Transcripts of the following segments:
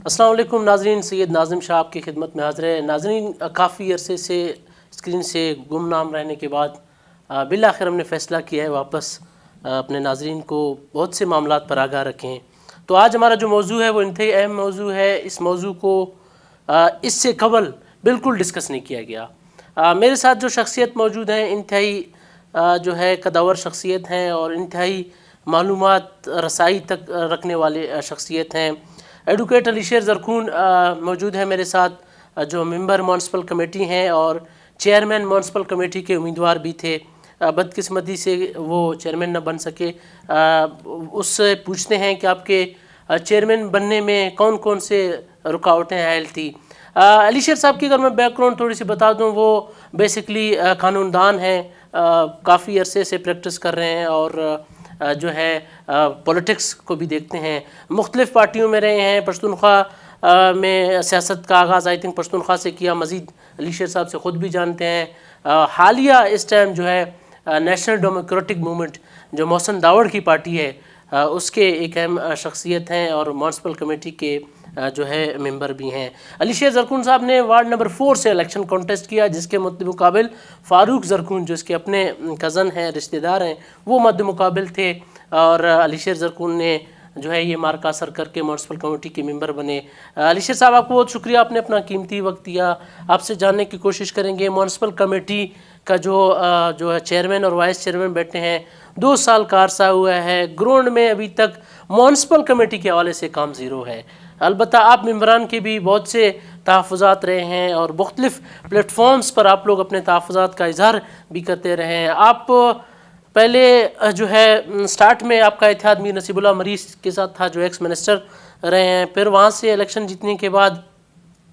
السلام علیکم ناظرین، سید ناظم شاہ آپ کی خدمت میں حاضر ہے۔ ناظرین، کافی عرصے سے اسکرین سے گمنام رہنے کے بعد بالآخر ہم نے فیصلہ کیا ہے واپس اپنے ناظرین کو بہت سے معاملات پر آگاہ رکھیں۔ تو آج ہمارا جو موضوع ہے وہ انتہائی اہم موضوع ہے۔ اس موضوع کو اس سے قبل بالکل ڈسکس نہیں کیا گیا۔ میرے ساتھ جو شخصیت موجود ہیں انتہائی جو ہے قداور شخصیت ہیں اور انتہائی معلومات رسائی تک رکھنے والے شخصیت ہیں۔ ایڈوکیٹ علی شیر زرکون موجود ہیں میرے ساتھ، جو ممبر میونسپل کمیٹی ہیں اور چیئرمین میونسپل کمیٹی کے امیدوار بھی تھے۔ بدقسمتی سے وہ چیئرمین نہ بن سکے۔ اس سے پوچھتے ہیں کہ آپ کے چیئرمین بننے میں کون کون سے رکاوٹیں حائل تھی۔ علی شیر صاحب کی اگر میں بیک گراؤنڈ تھوڑی سی بتا دوں، وہ بیسکلی قانون دان ہیں، کافی عرصے سے پریکٹس کر رہے ہیں اور جو ہے پولیٹکس کو بھی دیکھتے ہیں، مختلف پارٹیوں میں رہے ہیں۔ پشتونخوا میں سیاست کا آغاز آئی تھنک پشتونخوا سے کیا، مزید علی شیر صاحب سے خود بھی جانتے ہیں۔ حالیہ اس ٹائم جو ہے نیشنل ڈیموکریٹک موومنٹ جو محسن داوڑ کی پارٹی ہے اس کے ایک اہم شخصیت ہیں اور میونسپل کمیٹی کے جو ہے ممبر بھی ہیں۔ علی شیر زرکون صاحب نے وارڈ نمبر 4 سے الیکشن کانٹیسٹ کیا، جس کے مد مقابل فاروق زرکون جو اس کے اپنے کزن ہیں، رشتہ دار ہیں، وہ مد مقابل تھے اور علی شیر زرکون نے جو ہے یہ مارکہ اثر کر کے میونسپل کمیٹی کے ممبر بنے۔ علی شیر صاحب، آپ کو بہت شکریہ، آپ نے اپنا قیمتی وقت دیا۔ آپ سے جاننے کی کوشش کریں گے میونسپل کمیٹی کا جو ہے چیئرمین اور وائس چیئرمین بیٹھے ہیں، 2 سال کا عرصہ ہوا ہے، گراؤنڈ میں ابھی تک میونسپل کمیٹی کے حوالے سے کام زیرو ہے۔ البتہ آپ ممبران کے بھی بہت سے تحفظات رہے ہیں اور مختلف پلیٹ فارمز پر آپ لوگ اپنے تحفظات کا اظہار بھی کرتے رہے ہیں۔ آپ پہلے جو ہے سٹارٹ میں آپ کا اتحاد میر نصیب اللہ مریض کے ساتھ تھا جو ایکس منسٹر رہے ہیں، پھر وہاں سے الیکشن جیتنے کے بعد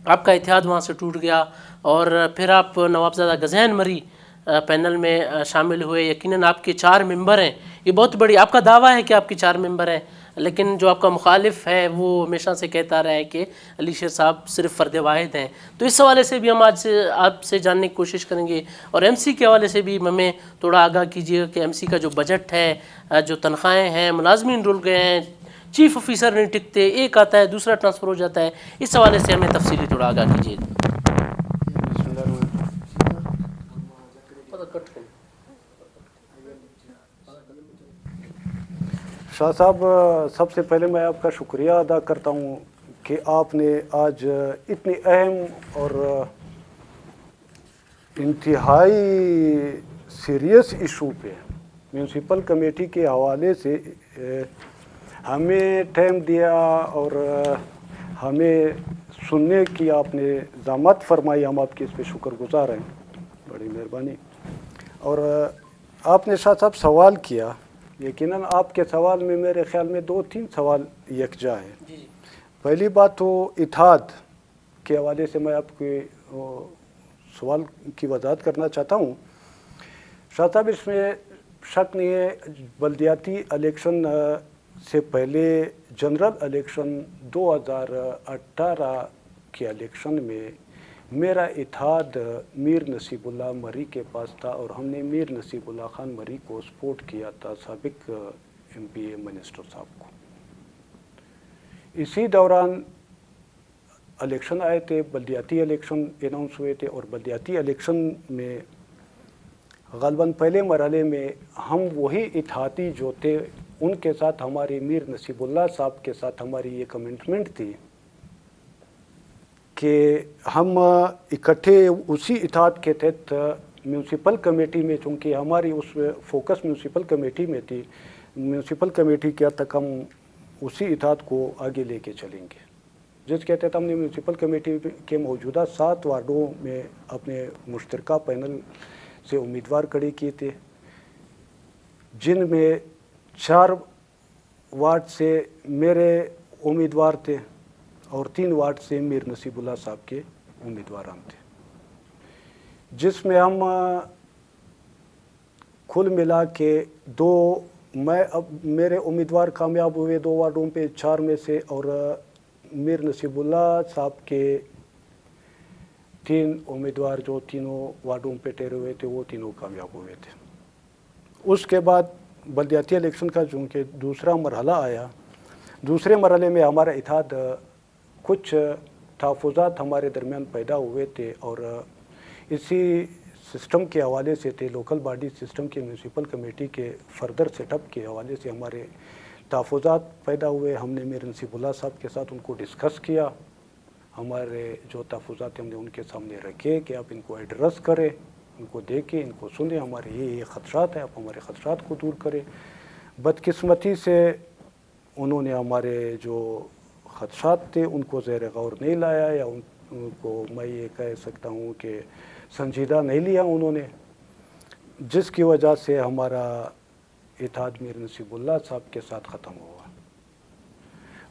آپ کا اتحاد وہاں سے ٹوٹ گیا اور پھر آپ نوابزادہ غزین مری پینل میں شامل ہوئے۔ یقیناً آپ کے 4 ممبر ہیں، یہ بہت بڑی آپ کا دعویٰ ہے کہ آپ کے 4 ممبر ہیں، لیکن جو آپ کا مخالف ہے وہ ہمیشہ سے کہتا رہا ہے کہ علی شیر صاحب صرف فرد واحد ہیں۔ تو اس حوالے سے بھی ہم آج سے آپ سے جاننے کی کوشش کریں گے اور ایم سی کے حوالے سے بھی ہمیں تھوڑا آگاہ کیجیے کہ ایم سی کا جو بجٹ ہے، جو تنخواہیں ہیں، ملازمین رول گئے ہیں، چیف آفیسر نہیں ٹکتے، ایک آتا ہے دوسرا ٹرانسفر ہو جاتا ہے، اس حوالے سے ہمیں تفصیلی تھوڑا آگاہ کیجیے۔ شاہ صاحب، سب سے پہلے میں آپ کا شکریہ ادا کرتا ہوں کہ آپ نے آج اتنی اہم اور انتہائی سیریس ایشو پہ میونسپل کمیٹی کے حوالے سے ہمیں ٹائم دیا اور ہمیں سننے کی آپ نے زحمت فرمائی۔ ہم آپ کے اس پہ شکر گزار ہیں، بڑی مہربانی۔ اور آپ نے شاہ صاحب سوال کیا، یقیناً آپ کے سوال میں میرے خیال میں 2-3 سوال یکجا ہیں۔ پہلی بات تو اتحاد کے حوالے سے میں آپ کے سوال کی وضاحت کرنا چاہتا ہوں۔ شاہ صاحب، اس میں شک نہیں ہے، بلدیاتی الیکشن سے پہلے جنرل الیکشن 2018 کے الیکشن میں میرا اتحاد میر نصیب اللہ مری کے پاس تھا اور ہم نے میر نصیب اللہ خان مری کو سپورٹ کیا تھا، سابق ایم پی اے منسٹر صاحب کو۔ اسی دوران الیکشن آئے تھے، بلدیاتی الیکشن اناؤنس ہوئے تھے اور بلدیاتی الیکشن میں غالباً پہلے مرحلے میں ہم وہی اتحادی جو تھے ان کے ساتھ ہماری میر نصیب اللہ صاحب کے ساتھ ہماری یہ کمٹمنٹ تھی کہ ہم اکٹھے اسی اتحاد کے تحت میونسپل کمیٹی میں، چونکہ ہماری اس فوکس میونسپل کمیٹی میں تھی، میونسپل کمیٹی کیا تک ہم اسی اتحاد کو آگے لے کے چلیں گے، جس کے تحت ہم نے میونسپل کمیٹی کے موجودہ 7 وارڈوں میں اپنے مشترکہ پینل سے امیدوار کھڑے کیے تھے، جن میں 4 وارڈ سے میرے امیدوار تھے اور 3 وارڈ سے میر نصیب اللہ صاحب کے امیدواران تھے، جس میں ہم کل ملا کے میرے امیدوار کامیاب ہوئے 2 وارڈوں پہ 4 میں سے، اور میر نصیب اللہ صاحب کے 3 امیدوار جو تینوں وارڈوں پہ ٹھہرے ہوئے تھے وہ تینوں کامیاب ہوئے تھے۔ اس کے بعد بلدیاتی الیکشن کا چونکہ دوسرا مرحلہ آیا، دوسرے مرحلے میں ہمارا اتحاد कुछ तहफ़्फ़ुज़ात हमारे दरमियान पैदा हुए थे और इसी सिस्टम के हवाले से थे, लोकल बॉडी सिस्टम के म्यूनसिपल कमेटी के फर्दर सेटअप के हवाले से हमारे तहफ़्फ़ुज़ात पैदा हुए। हमने मीर नसीबुल्लाह साहब के साथ उनको डिस्कस किया, हमारे जो तहफ़्फ़ुज़ात हमने उनके सामने रखे कि आप इनको एड्रेस करें, इनको देखें, इनको सुने, हमारे ये ख़दशात हैं, आप हमारे ख़दशात को दूर करें। बदकिस्मती से उन्होंने हमारे जो ख़दशात थे उनको ज़ेर गौर नहीं लाया, या उनको मैं ये कह सकता हूँ कि संजीदा नहीं लिया उन्होंने, जिसकी वजह से हमारा इत्तेहाद मीर नसीबुल्लाह साहब के साथ ख़त्म हुआ।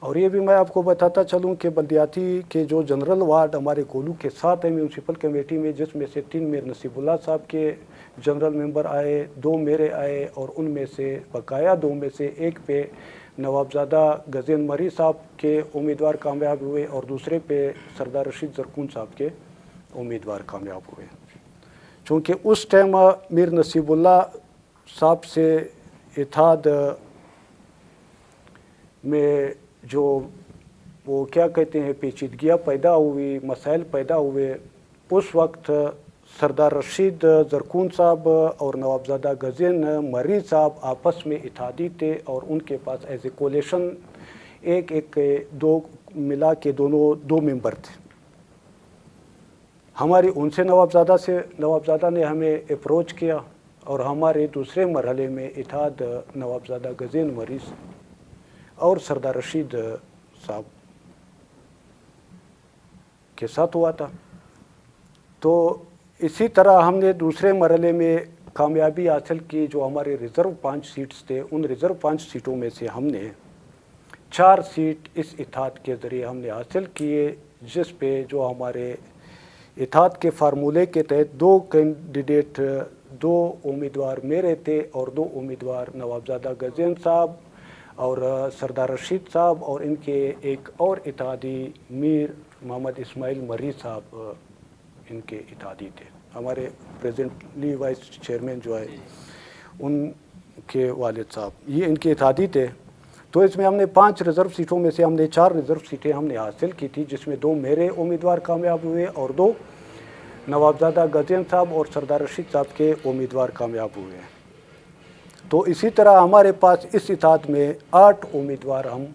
और ये भी मैं आपको बताता चलूँ कि बल्दियाती के जो जनरल वार्ड हमारे कोलू के साथ है म्यूनसिपल कमेटी में, जिसमें से 3 मीर नसीबुल्लाह साहब के जनरल मेंबर आए, 2 मेरे आए, और उनमें से बकाया 2 में से एक पे नवाबज़ादा गज़ेन मरी साहब के उम्मीदवार कामयाब हुए और दूसरे पे सरदार रशीद ज़रकून साहब के उम्मीदवार कामयाब हुए। चूँकि उस टाइम मीर नसीबुल्लाह साहब से इत्तेहाद में जो वो क्या कहते हैं पेचीदगियाँ पैदा हुई, मसाइल पैदा हुए, उस वक्त सरदार रशीद ज़रकून साहब और नवाबज़ादा गज़ेन मरी साहब आपस में इत्तेहादी थे और उनके पास एज ए कोलेशन एक के 2 मिला के दोनों 2 मेंबर थे। हमारी उनसे नवाबज़ादा ने हमें अप्रोच किया और हमारे दूसरे मरहले में इत्तेहाद नवाबज़ादा गज़ेन मरी और सरदार रशीद साहब के साथ हुआ था। तो इसी तरह हमने दूसरे मरहले में कामयाबी हासिल की। जो हमारे रिज़र्व 5 सीट्स थे, उन रिज़र्व 5 सीटों में से हमने 4 सीट इस इत्तेहाद के ज़रिए हमने हासिल किए, जिस पे जो हमारे इत्तेहाद के फार्मूले के तहत 2 कैंडिडेट, 2 उम्मीदवार मेरे थे और 2 उम्मीदवार नवाबज़ादा गज़ेन साहब और सरदार रशीद साहब, और इनके एक और इत्तेहादी मीर मोहम्मद इस्माइल मरी साहब इनके इत्तेहादी थे। हमारे प्रेजेंटली वाइस चेयरमैन जो है उनके वालिद साहब, ये इनके इत्तेहादी थे। तो इसमें हमने 5 रिज़र्व सीटों में से हमने 4 रिज़र्व सीटें हमने हासिल की थी, जिसमें 2 मेरे उम्मीदवार कामयाब हुए और 2 नवाबज़ादा गज़ेन साहब और सरदार रशीद साहब के उम्मीदवार कामयाब हुए। तो इसी तरह हमारे पास इस इत्तेहाद में 8 उम्मीदवार, हम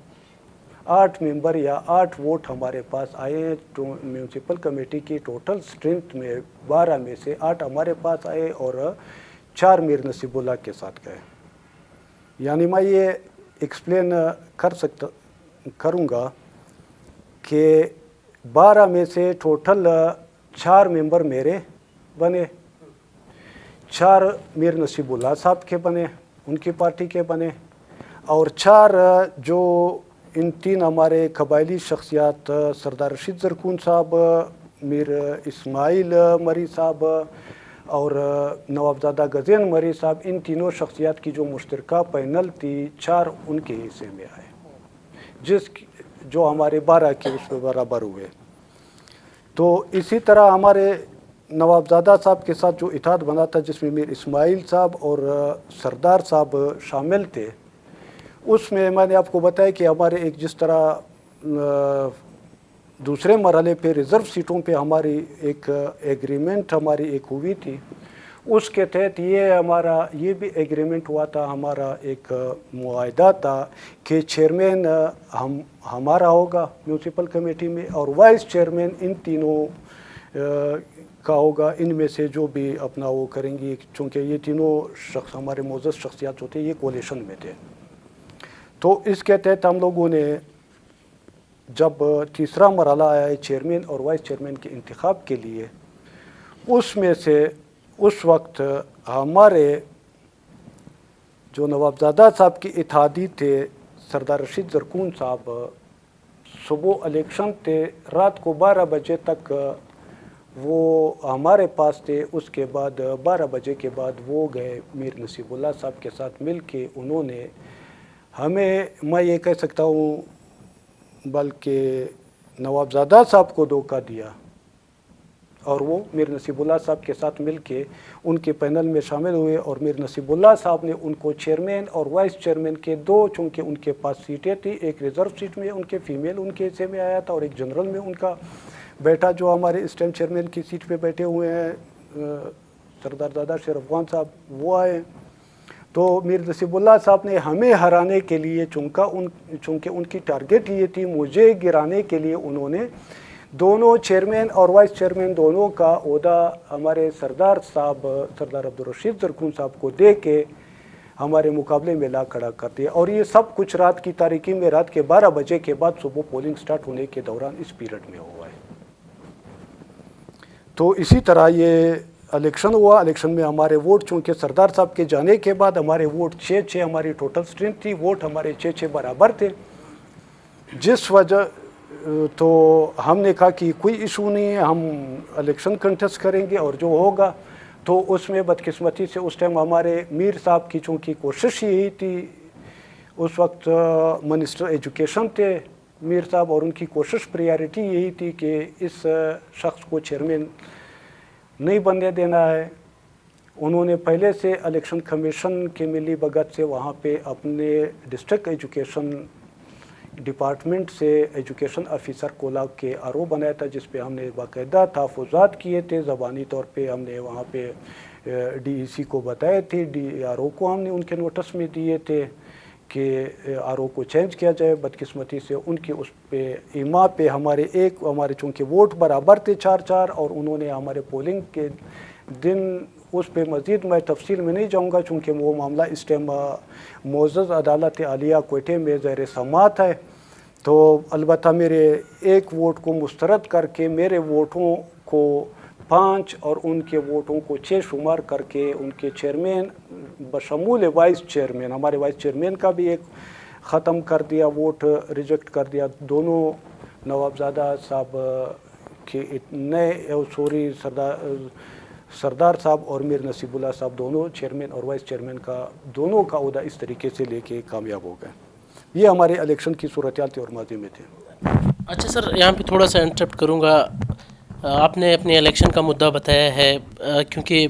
8 मेंबर या 8 वोट हमारे पास आए हैं। तो म्यूनसिपल कमेटी की टोटल स्ट्रेंथ में 12 में से 8 हमारे पास आए और 4 मीर नसीबुल्लाह के साथ गए। यानी मैं ये एक्सप्लेन करूँगा कि 12 में से टोटल 4 मेंबर मेरे बने, 4 मीर नसीबुल्लाह साहब के बने, उनकी पार्टी के बने, और 4 जो इन 3 हमारे कबायली शख्सियात सरदार रशीद ज़रकून साहब, मीर इस्माइल मरी साहब और नवाबज़ादा गज़ेन मरी साहब, इन तीनों शख्सियात की जो मुश्तरका पैनल थी 4 उनके हिस्से में आए, जो हमारे 12 के उसमें बराबर हुए। तो इसी तरह हमारे नवाबज़ादा साहब के साथ जो इत्तेहाद बना था, जिसमें मीर इस्माइल साहब और सरदार साहब शामिल थे, उसमें मैंने आपको बताया कि हमारे एक जिस तरह दूसरे मरहले पे रिज़र्व सीटों पे हमारी एक एग्रीमेंट हमारी एक हुई थी, उसके तहत ये भी एग्रीमेंट हुआ था, हमारा एक मुआहदा था कि चेयरमैन हमारा होगा म्यूनसिपल कमेटी में और वाइस चेयरमैन इन तीनों का होगा, इनमें से जो भी अपना वो करेंगी, चूँकि ये तीनों शख्स हमारे मोअज़्ज़ज़ शख्सियात होते, ये कोलिशन में थे। तो इसके तहत हम लोगों ने जब तीसरा मरहला आया है चेयरमैन और वाइस चेयरमैन के इंतखाब के लिए, उसमें से उस वक्त हमारे जो नवाबज़ादा साहब के इत्तेहादी थे सरदार रशीद ज़रकून साहब, सुबह इलेक्शन थे, रात को 12 बजे तक वो हमारे पास थे। उसके बाद 12 बजे के बाद वो गए मीर नसीबुल्लाह साहब के साथ मिल के, उन्होंने हमें, मैं ये कह सकता हूँ बल्कि नवाबज़ादा साहब को धोखा दिया اور وہ میر نصیب اللہ صاحب کے ساتھ مل کے ان کے پینل میں شامل ہوئے اور میر نصیب اللہ صاحب نے ان کو چیئرمین اور وائس چیئرمین کے دو، چونکہ ان کے پاس سیٹیں تھیں، ایک ریزرو سیٹ میں ان کے فیمیل ان کے حصے میں آیا تھا اور ایک جنرل میں ان کا بیٹا جو ہمارے اس ٹائم چیئرمین کی سیٹ پہ بیٹھے ہوئے ہیں سردار دادا شرف خان صاحب، وہ آئے. تو میر نصیب اللہ صاحب نے ہمیں ہرانے کے لیے چونکہ ان کی ٹارگٹ یہ تھی مجھے گرانے کے لیے، انہوں نے دونوں چیئرمین اور وائس چیئرمین دونوں کا عہدہ ہمارے سردار عبدالرشید زرکون صاحب کو دے کے ہمارے مقابلے میں لا کھڑا کر دیا. اور یہ سب کچھ رات کی تاریکی میں رات کے 12 بجے کے بعد صبح پولنگ سٹارٹ ہونے کے دوران اس پیریڈ میں ہوا ہے. تو اسی طرح یہ الیکشن ہوا. الیکشن میں ہمارے ووٹ چونکہ سردار صاحب کے جانے کے بعد ہمارے ووٹ 6 ہماری ٹوٹل اسٹرینتھ تھی، ووٹ ہمارے 6 برابر تھے، جس وجہ تو ہم نے کہا کہ کوئی ایشو نہیں ہے، ہم الیکشن کنٹیسٹ کریں گے اور جو ہوگا. تو اس میں بدقسمتی سے اس ٹائم ہمارے میر صاحب کی چونکہ کوشش یہی تھی، اس وقت منسٹر ایجوکیشن تھے میر صاحب، اور ان کی کوشش پریارٹی یہی تھی کہ اس شخص کو چیئرمین نہیں بننے دینا ہے. انہوں نے پہلے سے الیکشن کمیشن کے ملی بھگت سے وہاں پہ اپنے ڈسٹرکٹ ایجوکیشن ڈپارٹمنٹ سے ایجوکیشن آفیسر کو لا کے آر او بنایا تھا، جس پہ ہم نے باقاعدہ تحفظات کیے تھے. زبانی طور پہ ہم نے وہاں پہ ڈی ای سی کو بتائے تھے، ڈی آر او کو ہم نے ان کے نوٹس میں دیے تھے کہ آر او کو چینج کیا جائے. بدقسمتی سے ان کی اس پہ ایما پہ ہمارے چونکہ ووٹ برابر تھے 4 اور انہوں نے ہمارے پولنگ کے دن اس پہ مزید میں تفصیل میں نہیں جاؤں گا چونکہ وہ معاملہ اس ٹائم معزز عدالت عالیہ کوئٹے میں زیر سماعت ہے. تو البتہ میرے ایک ووٹ کو مسترد کر کے میرے ووٹوں کو 5 اور ان کے ووٹوں کو 6 شمار کر کے ان کے چیئرمین بشمول وائس چیئرمین، ہمارے وائس چیئرمین کا بھی ایک ختم کر دیا، ووٹ ریجیکٹ کر دیا. دونوں نوابزادہ صاحب کے سردار صاحب اور میر نصیب اللہ صاحب دونوں چیئرمین اور وائس چیئرمین کا دونوں کا عہدہ اس طریقے سے لے کے کامیاب ہو گئے. یہ ہمارے الیکشن کی صورتحال تھی اور ماضی میں تھے. اچھا سر، یہاں پہ تھوڑا سا انٹرپٹ کروں گا. آپ نے اپنے الیکشن کا مدعا بتایا ہے، کیونکہ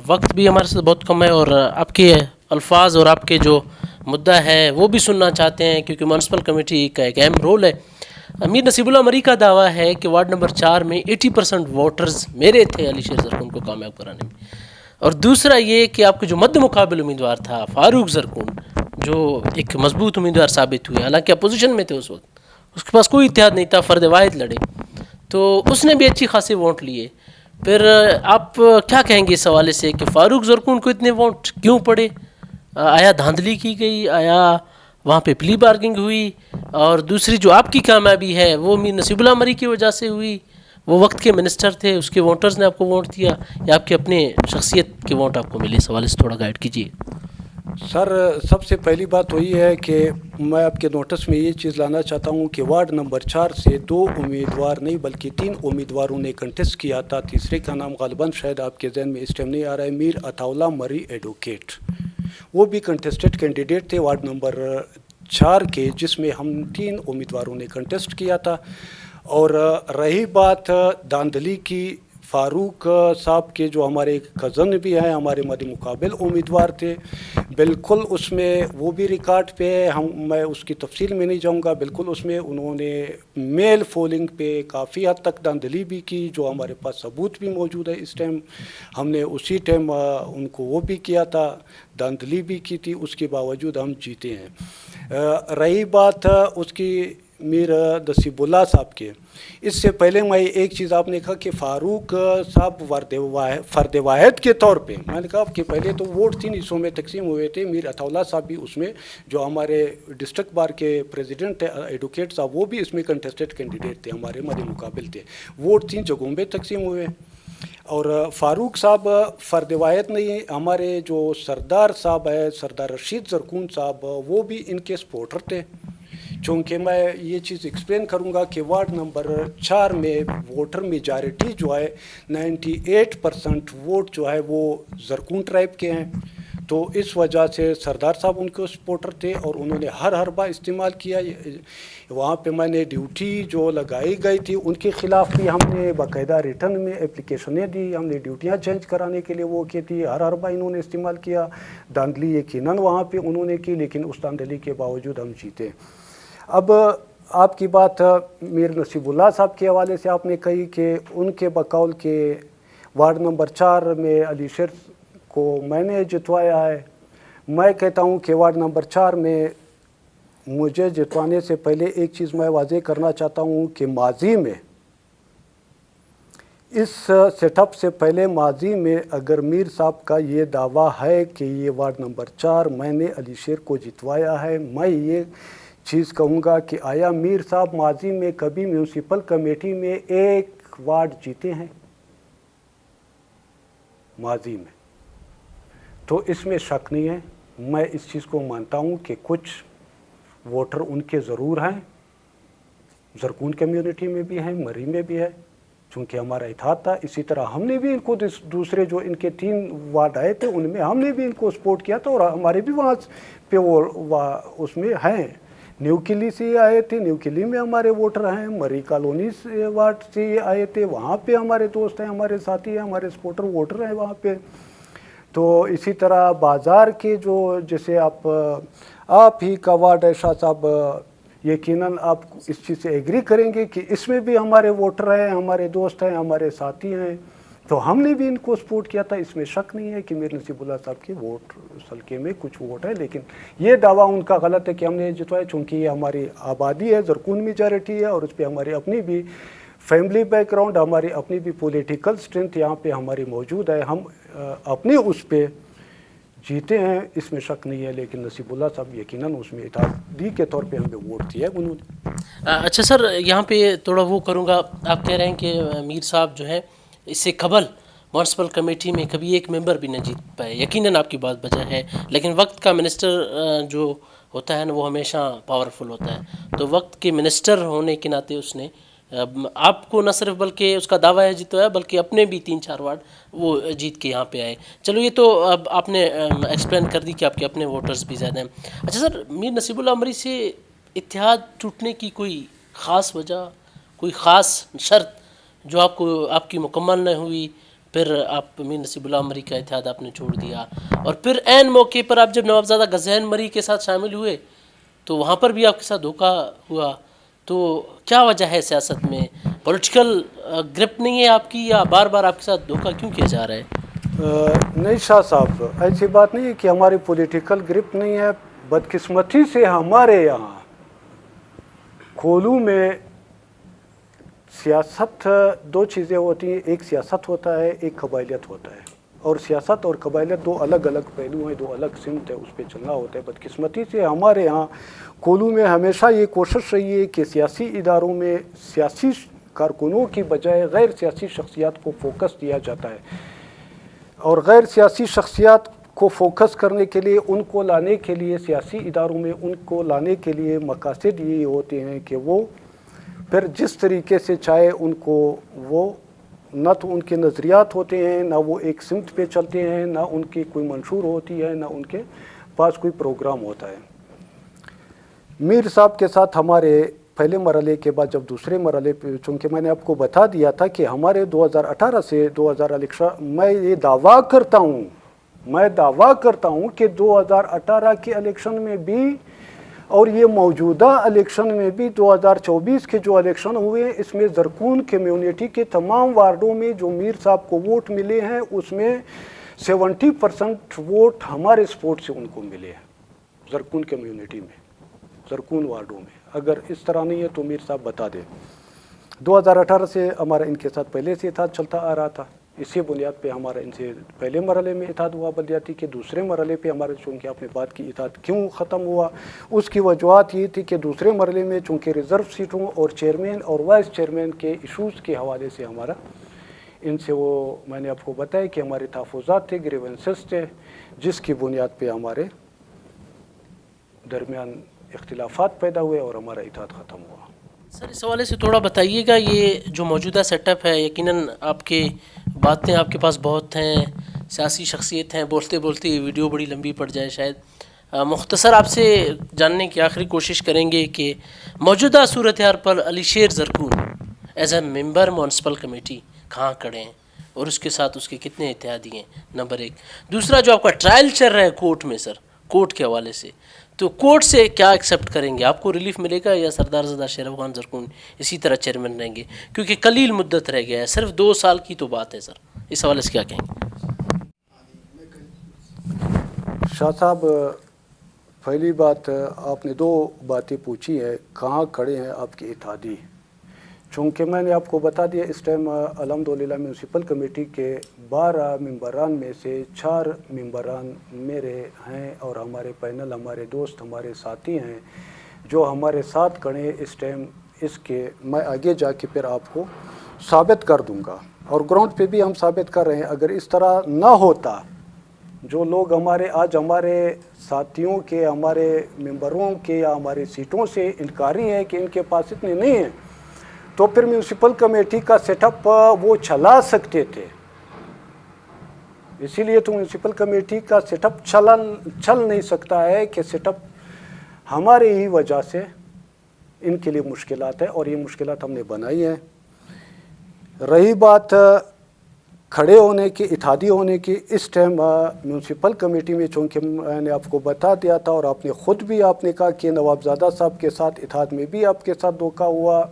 وقت بھی ہمارے ساتھ بہت کم ہے اور آپ کے الفاظ اور آپ کے جو مدعا ہے وہ بھی سننا چاہتے ہیں، کیونکہ میونسپل کمیٹی کا ایک اہم رول ہے. میر نصیب اللہ مری کا دعویٰ ہے کہ وارڈ نمبر 4 میں 80% ووٹرز میرے تھے علی شیر زرکون کو کامیاب کرانے میں. اور دوسرا یہ کہ آپ کے جو مد مقابل امیدوار تھا فاروق زرکون، جو ایک مضبوط امیدوار ثابت ہوئے، حالانکہ اپوزیشن میں تھے اس وقت، اس کے پاس کوئی اتحاد نہیں تھا، فرد واحد لڑے، تو اس نے بھی اچھی خاصے ووٹ لیے. پھر آپ کیا کہیں گے اس حوالے سے کہ فاروق زرکون کو اتنے ووٹ کیوں پڑے؟ آیا دھاندلی کی گئی، آیا وہاں پہ پلی بارگنگ ہوئی؟ اور دوسری جو آپ کی کامیابی ہے وہ میر نصیب اللہ مری کی وجہ سے ہوئی، وہ وقت کے منسٹر تھے، اس کے ووٹرز نے آپ کو ووٹ دیا، یا آپ کے اپنے شخصیت کے ووٹ آپ کو ملے؟ اس حوالے سے تھوڑا گائیڈ کیجیے. سر، سب سے پہلی بات تو یہ ہے کہ میں آپ کے نوٹس میں یہ چیز لانا چاہتا ہوں کہ وارڈ نمبر 4 سے 2 امیدوار نہیں بلکہ 3 امیدواروں نے کنٹیسٹ کیا تھا. تیسرے کا نام غالباً شاید آپ کے ذہن میں اس ٹائم نہیں آ رہا ہے، میر عطاءاللہ مری ایڈوکیٹ. وہ بھی کنٹیسٹڈ کینڈیڈیٹ تھے وارڈ نمبر 4 کے، جس میں ہم 3 امیدواروں نے کنٹیسٹ کیا تھا. اور رہی بات داندلی کی، فاروق صاحب کے جو ہمارے کزن بھی ہیں، ہمارے مد مقابل امیدوار تھے، بالکل اس میں وہ بھی ریکارڈ پہ ہے، میں اس کی تفصیل میں نہیں جاؤں گا. بالکل اس میں انہوں نے میل فولنگ پہ کافی حد تک داندلی بھی کی، جو ہمارے پاس ثبوت بھی موجود ہے اس ٹائم. ہم نے اسی ٹائم ان کو وہ بھی کیا تھا، داندلی بھی کی تھی، اس کے باوجود ہم جیتے ہیں. رہی بات اس کی میر نصیب اللہ صاحب کے، اس سے پہلے میں ایک چیز آپ نے کہا کہ فاروق صاحب فرد واحد کے طور پہ، میں نے کہا کہ پہلے تو ووٹ 3 حصوں میں تقسیم ہوئے تھے. میر عطاءاللہ صاحب بھی اس میں، جو ہمارے ڈسٹرکٹ بار کے پریزیڈنٹ ایڈوکیٹ صاحب، وہ بھی اس میں کنٹیسٹڈ کینڈیڈیٹ تھے، ہمارے مد مقابل تھے. ووٹ 3 جگہوں میں تقسیم ہوئے. اور فاروق صاحب فرد واحد نہیں، ہمارے جو سردار صاحب ہے، سردار رشید زرکون صاحب، وہ بھی ان کے سپورٹر تھے. چونکہ میں یہ چیز ایکسپلین کروں گا کہ وارڈ نمبر 4 میں ووٹر میجارٹی جو ہے 98% ووٹ جو ہے وہ زرکون ٹرائب کے ہیں. تو اس وجہ سے سردار صاحب ان کے سپورٹر تھے اور انہوں نے ہر حربہ استعمال کیا. وہاں پہ میں نے ڈیوٹی جو لگائی گئی تھی ان کے خلاف بھی ہم نے باقاعدہ ریٹرن میں اپلیکیشنیں دی, ہم نے ڈیوٹیاں چینج کرانے کے لیے وہ کی تھی. ہر حربہ انہوں نے استعمال کیا. دھاندلی یقیناً وہاں پہ انہوں نے کی, لیکن اس دھاندلی کے باوجود ہم جیتے. اب آپ کی بات میر نصیب اللہ صاحب کے حوالے سے آپ نے کہی کہ ان کے بقول کے وارڈ نمبر 4 میں علی شیر کو میں نے جتوایا ہے. میں کہتا ہوں کہ وارڈ نمبر 4 میں مجھے جتوانے سے پہلے ایک چیز میں واضح کرنا چاہتا ہوں کہ ماضی میں اس سیٹ اپ سے پہلے ماضی میں اگر میر صاحب کا یہ دعویٰ ہے کہ یہ وارڈ نمبر 4 میں نے علی شیر کو جتوایا ہے, میں یہ چیز کہوں گا کہ آیا میر صاحب ماضی میں کبھی میونسپل کمیٹی میں ایک وارڈ جیتے ہیں ماضی میں؟ تو اس میں شک نہیں ہے. میں اس چیز کو مانتا ہوں کہ کچھ ووٹر ان کے ضرور ہیں, زرکون کمیونٹی میں بھی ہیں, مری میں بھی ہے, چونکہ ہمارا اتحاد تھا. اسی طرح ہم نے بھی ان کو دوسرے جو ان کے 3 وارڈ آئے تھے ان میں ہم نے بھی ان کو سپورٹ کیا تھا, اور ہمارے بھی وہاں پہ وہ اس میں ہیں. نیو قلعے سے آئے تھے, نیو قلعے میں ہمارے ووٹر ہیں. مری کالونی سے وارڈ سے آئے تھے, وہاں پہ ہمارے دوست ہیں, ہمارے ساتھی ہیں, ہمارے سپورٹر ووٹر ہیں وہاں پہ. تو اسی طرح بازار کے جو جیسے آپ ہی کا وارڈ ہے شاہ صاحب, یقیناً آپ اس چیز سے ایگری کریں گے کہ اس میں بھی ہمارے ووٹر ہیں, ہمارے دوست ہیں, ہمارے ساتھی ہیں. تو ہم نے بھی ان کو سپورٹ کیا تھا. اس میں شک نہیں ہے کہ میر نصیب اللہ صاحب کے ووٹ حلقے میں کچھ ووٹ ہے, لیکن یہ دعویٰ ان کا غلط ہے کہ ہم نے جتوایا, چونکہ یہ ہماری آبادی ہے, زرکون میجارٹی ہے, اور اس پہ ہماری اپنی بھی فیملی بیک گراؤنڈ, ہماری اپنی بھی پولیٹیکل اسٹرینتھ یہاں پہ ہماری موجود ہے. ہم اپنے اس پہ جیتے ہیں, اس میں شک نہیں ہے. لیکن نصیب اللہ صاحب یقیناً اس میں اتحادی کے طور پہ ہمیں ووٹ دیا انہوں نے. اچھا سر, یہاں پہ تھوڑا وہ کروں گا. آپ کہہ رہے ہیں کہ میر صاحب جو ہے اس سے قبل میونسپل کمیٹی میں کبھی ایک ممبر بھی نہ جیت پائے. یقیناً آپ کی بات بجا ہے, لیکن وقت کا منسٹر جو ہوتا ہے نا وہ ہمیشہ پاورفل ہوتا ہے. تو وقت کے منسٹر ہونے کے ناطے اس نے آپ کو نہ صرف بلکہ اس کا دعویٰ ہے جتوایا, بلکہ اپنے بھی 3-4 وارڈ وہ جیت کے یہاں پہ آئے. چلو یہ تو اب آپ نے ایکسپلین کر دی کہ آپ کے اپنے ووٹرز بھی زیادہ ہیں. اچھا سر, میر نصیب اللہ عمری سے اتحاد ٹوٹنے کی کوئی خاص وجہ, کوئی خاص شرط جو آپ کی مکمل نہ ہوئی, پھر آپ میر نصیب اللہ عمری کا اتحاد آپ نے چھوڑ دیا, اور پھر عین موقع پر آپ جب نوابزادہ غزین مری کے ساتھ شامل ہوئے تو وہاں پر بھی آپ کے ساتھ دھوکہ ہوا. تو کیا وجہ ہے سیاست میں, پولیٹیکل گرپ نہیں ہے آپ کی, یا بار بار آپ کے ساتھ دھوکہ کیوں کیا جا رہا ہے؟ نہیں شاہ صاحب, ایسی بات نہیں ہے کہ ہماری پولیٹیکل گرپ نہیں ہے. بدقسمتی سے ہمارے یہاں کھولو میں سیاست 2 چیزیں ہوتی ہیں. ایک سیاست ہوتا ہے, ایک قبائلیت ہوتا ہے, اور سیاست اور قبائلیت 2 الگ الگ پہلو ہیں, 2 الگ سمت ہے, اس پہ چلنا ہوتا ہے. بدقسمتی سے ہمارے یہاں کھولو میں ہمیشہ یہ کوشش رہی ہے کہ سیاسی اداروں میں سیاسی کارکنوں کی بجائے غیر سیاسی شخصیات کو فوکس دیا جاتا ہے, اور غیر سیاسی شخصیات کو فوکس کرنے کے لیے, ان کو لانے کے لیے سیاسی اداروں میں ان کو لانے کے لیے مقاصد یہ ہوتے ہیں کہ وہ پھر جس طریقے سے چاہے ان کو, وہ نہ تو ان کے نظریات ہوتے ہیں, نہ وہ ایک سمت پہ چلتے ہیں, نہ ان کی کوئی منشور ہوتی ہے, نہ ان کے پاس کوئی پروگرام ہوتا ہے. میر صاحب کے ساتھ ہمارے پہلے مرحلے کے بعد جب دوسرے مرحلے پہ, چونکہ میں نے آپ کو بتا دیا تھا کہ ہمارے 2018 سے 2000 الیکشن, میں یہ دعویٰ کرتا ہوں کہ 2018 کے الیکشن میں بھی اور یہ موجودہ الیکشن میں بھی 2024 کے جو الیکشن ہوئے, اس میں زرکون کمیونٹی کے تمام وارڈوں میں جو میر صاحب کو ووٹ ملے ہیں اس میں 70% ووٹ ہمارے سپورٹ سے ان کو ملے ہیں زرکون کمیونٹی میں, زرکون وارڈوں میں. اگر اس طرح نہیں ہے تو میر صاحب بتا دیں. 2018 سے ہمارا ان کے ساتھ پہلے سے اتحاد چلتا آ رہا تھا. اسی بنیاد پہ ہمارا ان سے پہلے مرحلے میں اتحاد ہوا بلدیاتی کے. دوسرے مرحلے پہ ہمارے چونکہ آپ نے بات کی اتحاد کیوں ختم ہوا, اس کی وجوہات یہ تھی کہ دوسرے مرحلے میں چونکہ ریزرو سیٹوں اور چیئرمین اور وائس چیئرمین کے ایشوز کے حوالے سے ہمارا ان سے وہ میں نے آپ کو بتایا کہ ہمارے تحفظات تھے, گریونسز تھے, جس کی بنیاد پہ ہمارے درمیان اختلافات پیدا ہوئے اور ہمارا اتحاد ختم ہوا. سر اس حوالے سے تھوڑا بتائیے گا, یہ جو موجودہ سیٹ اپ ہے, یقیناً آپ کی باتیں آپ کے پاس بہت ہیں, سیاسی شخصیت ہیں, بولتے بولتے یہ ویڈیو بڑی لمبی پڑ جائے شاید. مختصر آپ سے جاننے کی آخری کوشش کریں گے کہ موجودہ صورتحال پر Ali Sher Zarkoon is a member municipal committee کہاں کھڑے ہیں اور اس کے ساتھ اس کے کتنے اتحادی ہیں, نمبر ایک. دوسرا, جو آپ کا ٹرائل چل رہا ہے کورٹ میں سر, کورٹ کے حوالے سے, تو کورٹ سے کیا ایکسیپٹ کریں گے؟ آپ کو ریلیف ملے گا یا سردار زدہ شیر افغان زرکون اسی طرح چیئرمین رہیں گے؟ کیونکہ قلیل مدت رہ گیا ہے, صرف 2 سال کی تو بات ہے سر. اس حوالے سے کیا کہیں گے؟ شاہ صاحب, پہلی بات آپ نے 2 باتیں پوچھی ہیں, کہاں کھڑے ہیں آپ کے اتحادی. چونکہ میں نے آپ کو بتا دیا اس ٹائم الحمدللہ میونسپل کمیٹی کے 12 ممبران میں سے 4 ممبران میرے ہیں اور ہمارے پینل, ہمارے دوست, ہمارے ساتھی ہیں جو ہمارے ساتھ کھڑے ہیں اس ٹائم. اس کے میں آگے جا کے پھر آپ کو ثابت کر دوں گا, اور گراؤنڈ پہ بھی ہم ثابت کر رہے ہیں. اگر اس طرح نہ ہوتا, جو لوگ ہمارے آج ہمارے ساتھیوں کے, ہمارے ممبروں کے یا ہماری سیٹوں سے انکاری ہیں کہ ان کے پاس اتنے نہیں ہیں, تو پھر میونسپل کمیٹی کا سیٹ اپ وہ چلا سکتے تھے. اسی لیے تو میونسپل کمیٹی کا سیٹ اپ چل نہیں سکتا ہے کہ سیٹ اپ ہمارے ہی وجہ سے ان کے لیے مشکلات ہیں, اور یہ مشکلات ہم نے بنائی ہیں. رہی بات کھڑے ہونے کی, اتحادی ہونے کی, اس ٹائم میونسپل کمیٹی میں چونکہ میں نے آپ کو بتا دیا تھا اور آپ نے خود بھی آپ نے کہا کہ نواب زادہ صاحب کے ساتھ اتحاد میں بھی آپ کے ساتھ دھوکہ ہوا,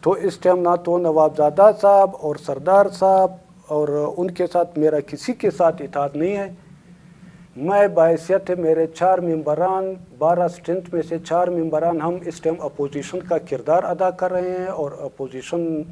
تو اس ٹائم نہ تو نواب زادہ صاحب اور سردار صاحب اور ان کے ساتھ میرا کسی کے ساتھ اتحاد نہیں ہے. میں بحیثیت میرے 4 ممبران, 12 اسٹرینتھ میں سے 4 ممبران, ہم اس ٹائم اپوزیشن کا کردار ادا کر رہے ہیں, اور اپوزیشن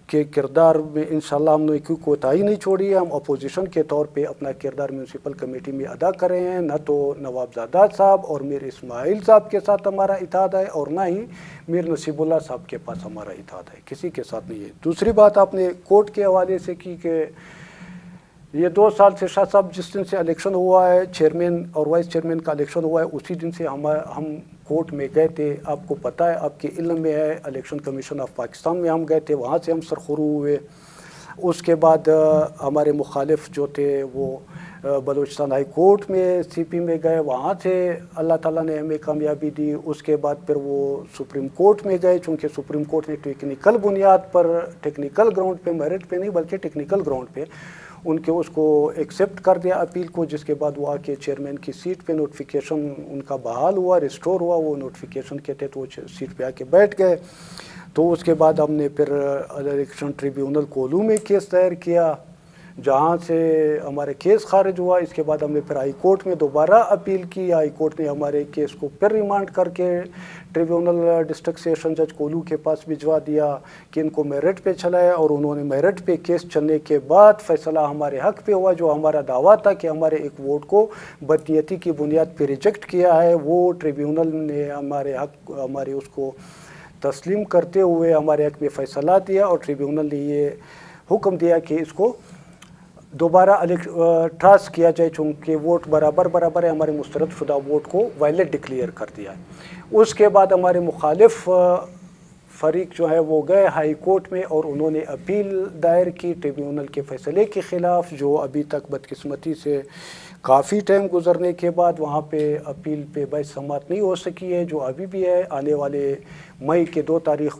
کے کردار میں انشاءاللہ ہم نے کوئی کوتاہی نہیں چھوڑی ہے. ہم اپوزیشن کے طور پہ اپنا کردار میونسپل کمیٹی میں ادا کر رہے ہیں. نہ تو نواب زادہ صاحب اور میر اسماعیل صاحب کے ساتھ ہمارا اتحاد ہے, اور نہ ہی میر نصیب اللہ صاحب کے پاس ہمارا اتحاد ہے, کسی کے ساتھ نہیں ہے. دوسری بات آپ نے کورٹ کے حوالے سے کی کہ یہ 2 سال سے شاہ صاحب جس دن سے الیکشن ہوا ہے, چیئرمین اور وائس چیئرمین کا الیکشن ہوا ہے, اسی دن سے ہم کورٹ میں گئے تھے. آپ کو پتہ ہے, آپ کے علم میں ہے, الیکشن کمیشن آف پاکستان میں ہم گئے تھے, وہاں سے ہم سرخرو ہوئے. اس کے بعد ہمارے مخالف جو تھے وہ بلوچستان ہائی کورٹ میں سی پی میں گئے, وہاں سے اللہ تعالیٰ نے ہمیں کامیابی دی. اس کے بعد پھر وہ سپریم کورٹ میں گئے, چونکہ سپریم کورٹ نے ٹیکنیکل بنیاد پر, ٹیکنیکل گراؤنڈ پہ, میرٹ پہ نہیں بلکہ ٹیکنیکل گراؤنڈ پہ ان کے اس کو ایکسیپٹ کر دیا اپیل کو, جس کے بعد وہ آ کے چیئرمین کی سیٹ پہ نوٹیفیکیشن ان کا بحال ہوا, ریسٹور ہوا. وہ نوٹیفیکیشن کے تحت وہ سیٹ پہ آ کے بیٹھ گئے. تو اس کے بعد ہم نے پھر الیکشن ٹریبیونل کولو میں کیس دائر کیا, جہاں سے ہمارے کیس خارج ہوا. اس کے بعد ہم نے پھر ہائی کورٹ میں دوبارہ اپیل کی. ہائی کورٹ نے ہمارے کیس کو پھر ریمانڈ کر کے ٹریبیونل ڈسٹرکٹ سیشن جج کولو کے پاس بھجوا دیا کہ ان کو میرٹ پہ چلائے, اور انہوں نے میرٹ پہ کیس چلنے کے بعد فیصلہ ہمارے حق پہ ہوا. جو ہمارا دعویٰ تھا کہ ہمارے ایک ووٹ کو بدنیتی کی بنیاد پہ ریجیکٹ کیا ہے, وہ ٹریبیونل نے ہمارے حق, ہمارے اس کو تسلیم کرتے ہوئے ہمارے حق میں فیصلہ دیا, اور ٹریبیونل نے یہ حکم دیا کہ اس کو دوبارہ ٹراس کیا جائے, چونکہ ووٹ برابر ہے, ہمارے مسترد شدہ ووٹ کو وائلیٹ ڈکلیئر کر دیا ہے. اس کے بعد ہمارے مخالف فریق جو ہے وہ گئے ہائی کورٹ میں, اور انہوں نے اپیل دائر کی ٹریبیونل کے فیصلے کے خلاف, جو ابھی تک بدقسمتی سے کافی ٹائم گزرنے کے بعد وہاں پہ اپیل پہ بحث سماعت نہیں ہو سکی ہے, جو ابھی بھی ہے. آنے والے مئی کے 2 تاریخ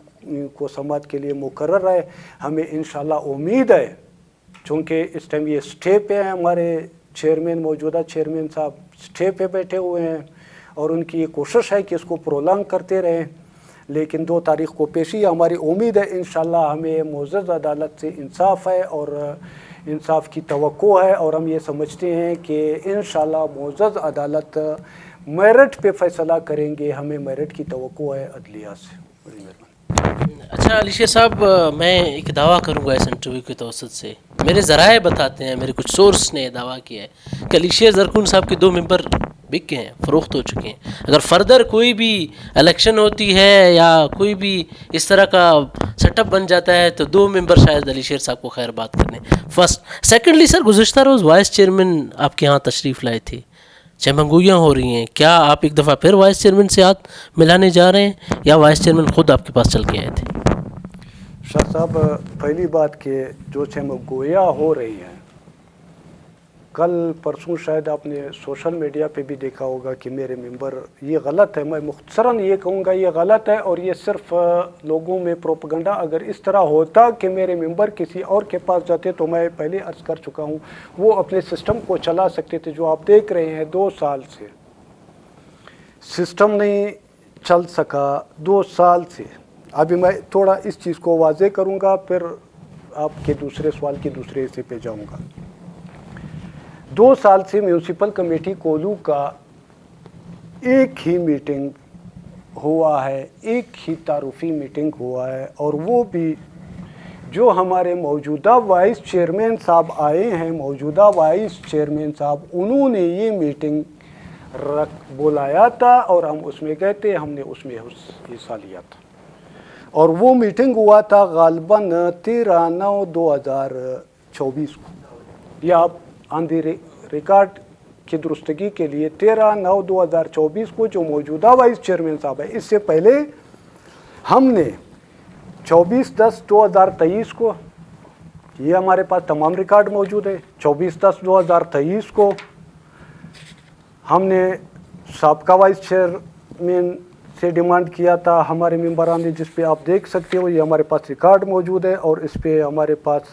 کو سماعت کے لیے مقرر ہے. ہمیں انشاءاللہ امید ہے, چونکہ اس ٹائم یہ سٹے پہ ہیں, ہمارے چیئرمین, موجودہ چیئرمین صاحب سٹے پہ بیٹھے ہوئے ہیں, اور ان کی یہ کوشش ہے کہ اس کو پرولانگ کرتے رہیں, لیکن 2 تاریخ کو پیشی. ہماری امید ہے انشاءاللہ ہمیں معزز عدالت سے انصاف ہے اور انصاف کی توقع ہے, اور ہم یہ سمجھتے ہیں کہ انشاءاللہ معزز عدالت میرٹ پہ فیصلہ کریں گے. ہمیں میرٹ کی توقع ہے عدلیہ سے. بڑی مہربانی. اچھا علی شیر صاحب, میں ایک دعویٰ کروں گا اس انٹرویو کے توسط سے. میرے ذرائع بتاتے ہیں, میرے کچھ سورس نے دعویٰ کیا ہے کہ علی شیر زرکون صاحب کے 2 ممبر بک گئے ہیں, فروخت ہو چکے ہیں. اگر فردر کوئی بھی الیکشن ہوتی ہے یا کوئی بھی اس طرح کا سیٹ اپ بن جاتا ہے, تو 2 ممبر شاید علی شیر صاحب کو خیر بات کرنے. فرسٹ. سیکنڈلی سر, گزشتہ روز وائس چیئرمین آپ کے ہاں تشریف لائے تھے, چمنگویاں ہو رہی ہیں, کیا آپ ایک دفعہ پھر وائس چیئرمین سے ہاتھ ملانے جا رہے ہیں, یا وائس چیئرمین خود آپ کے پاس چل کے آئے تھے؟ شاہ صاحب, پہلی بات کہ جو چمنگویاں ہو رہی ہیں कल परसों शायद आपने सोशल मीडिया पे भी देखा होगा कि मेरे मेंबर, ये गलत है, मैं मुख्तसरन ये कहूँगा ये गलत है, और ये सिर्फ लोगों में प्रोपेगेंडा। अगर इस तरह होता कि मेरे मेंबर किसी और के पास जाते तो मैं पहले अर्ज़ कर चुका हूँ, वो अपने सिस्टम को चला सकते थे। जो आप देख रहे हैं 2 साल से सिस्टम नहीं चल सका, 2 साल से। अभी मैं थोड़ा इस चीज़ को वाज़े करूँगा, फिर आपके दूसरे सवाल के दूसरे हिस्से पे जाऊँगा। 2 साल से म्यूनसिपल कमेटी कोल्लू का एक ही मीटिंग हुआ है, एक ही तारुफी मीटिंग हुआ है, और वो भी जो हमारे मौजूदा वाइस चेयरमैन साहब आए हैं, मौजूदा वाइस चेयरमैन साहब, उन्होंने ये मीटिंग बुलाया था और हम उसमें गए थे, हमने उसमें हिस्सा लिया था। और वो मीटिंग हुआ था गालबन 13/9/2024 को। या आप आंधी रिकॉर्ड की दुरुस्तगी के लिए 13/9/2024 को जो मौजूदा वाइस चेयरमैन साहब है, इससे पहले हमने 24/10/2023 को, ये हमारे पास तमाम रिकॉर्ड मौजूद है, 24/10/2023 को हमने साबका वाइस चेयरमैन से डिमांड किया था हमारे मेंबरान ने, जिस पे आप देख सकते हो, ये हमारे पास रिकॉर्ड मौजूद है और इस पे हमारे पास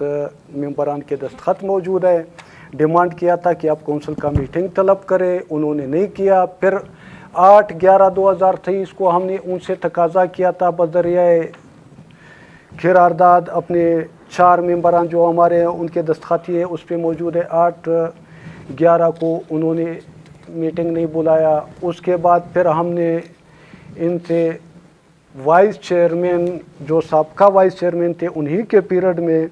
मेंबरान के दस्तखत मौजूद है। डिमांड किया था कि आप कौंसिल का मीटिंग तलब करें, उन्होंने नहीं किया। फिर 8/11/2023 को हमने उनसे तकाजा किया था बज़रिए क़रारदाद, अपने 4 मेंबरान जो हमारे हैं उनके दस्तखत है उस पर मौजूद है। 8/11 को उन्होंने मीटिंग नहीं बुलाया। उसके बाद फिर हमने इनसे वाइस चेयरमैन, जो साबका वाइस चेयरमैन थे, उन्हीं के पीरियड में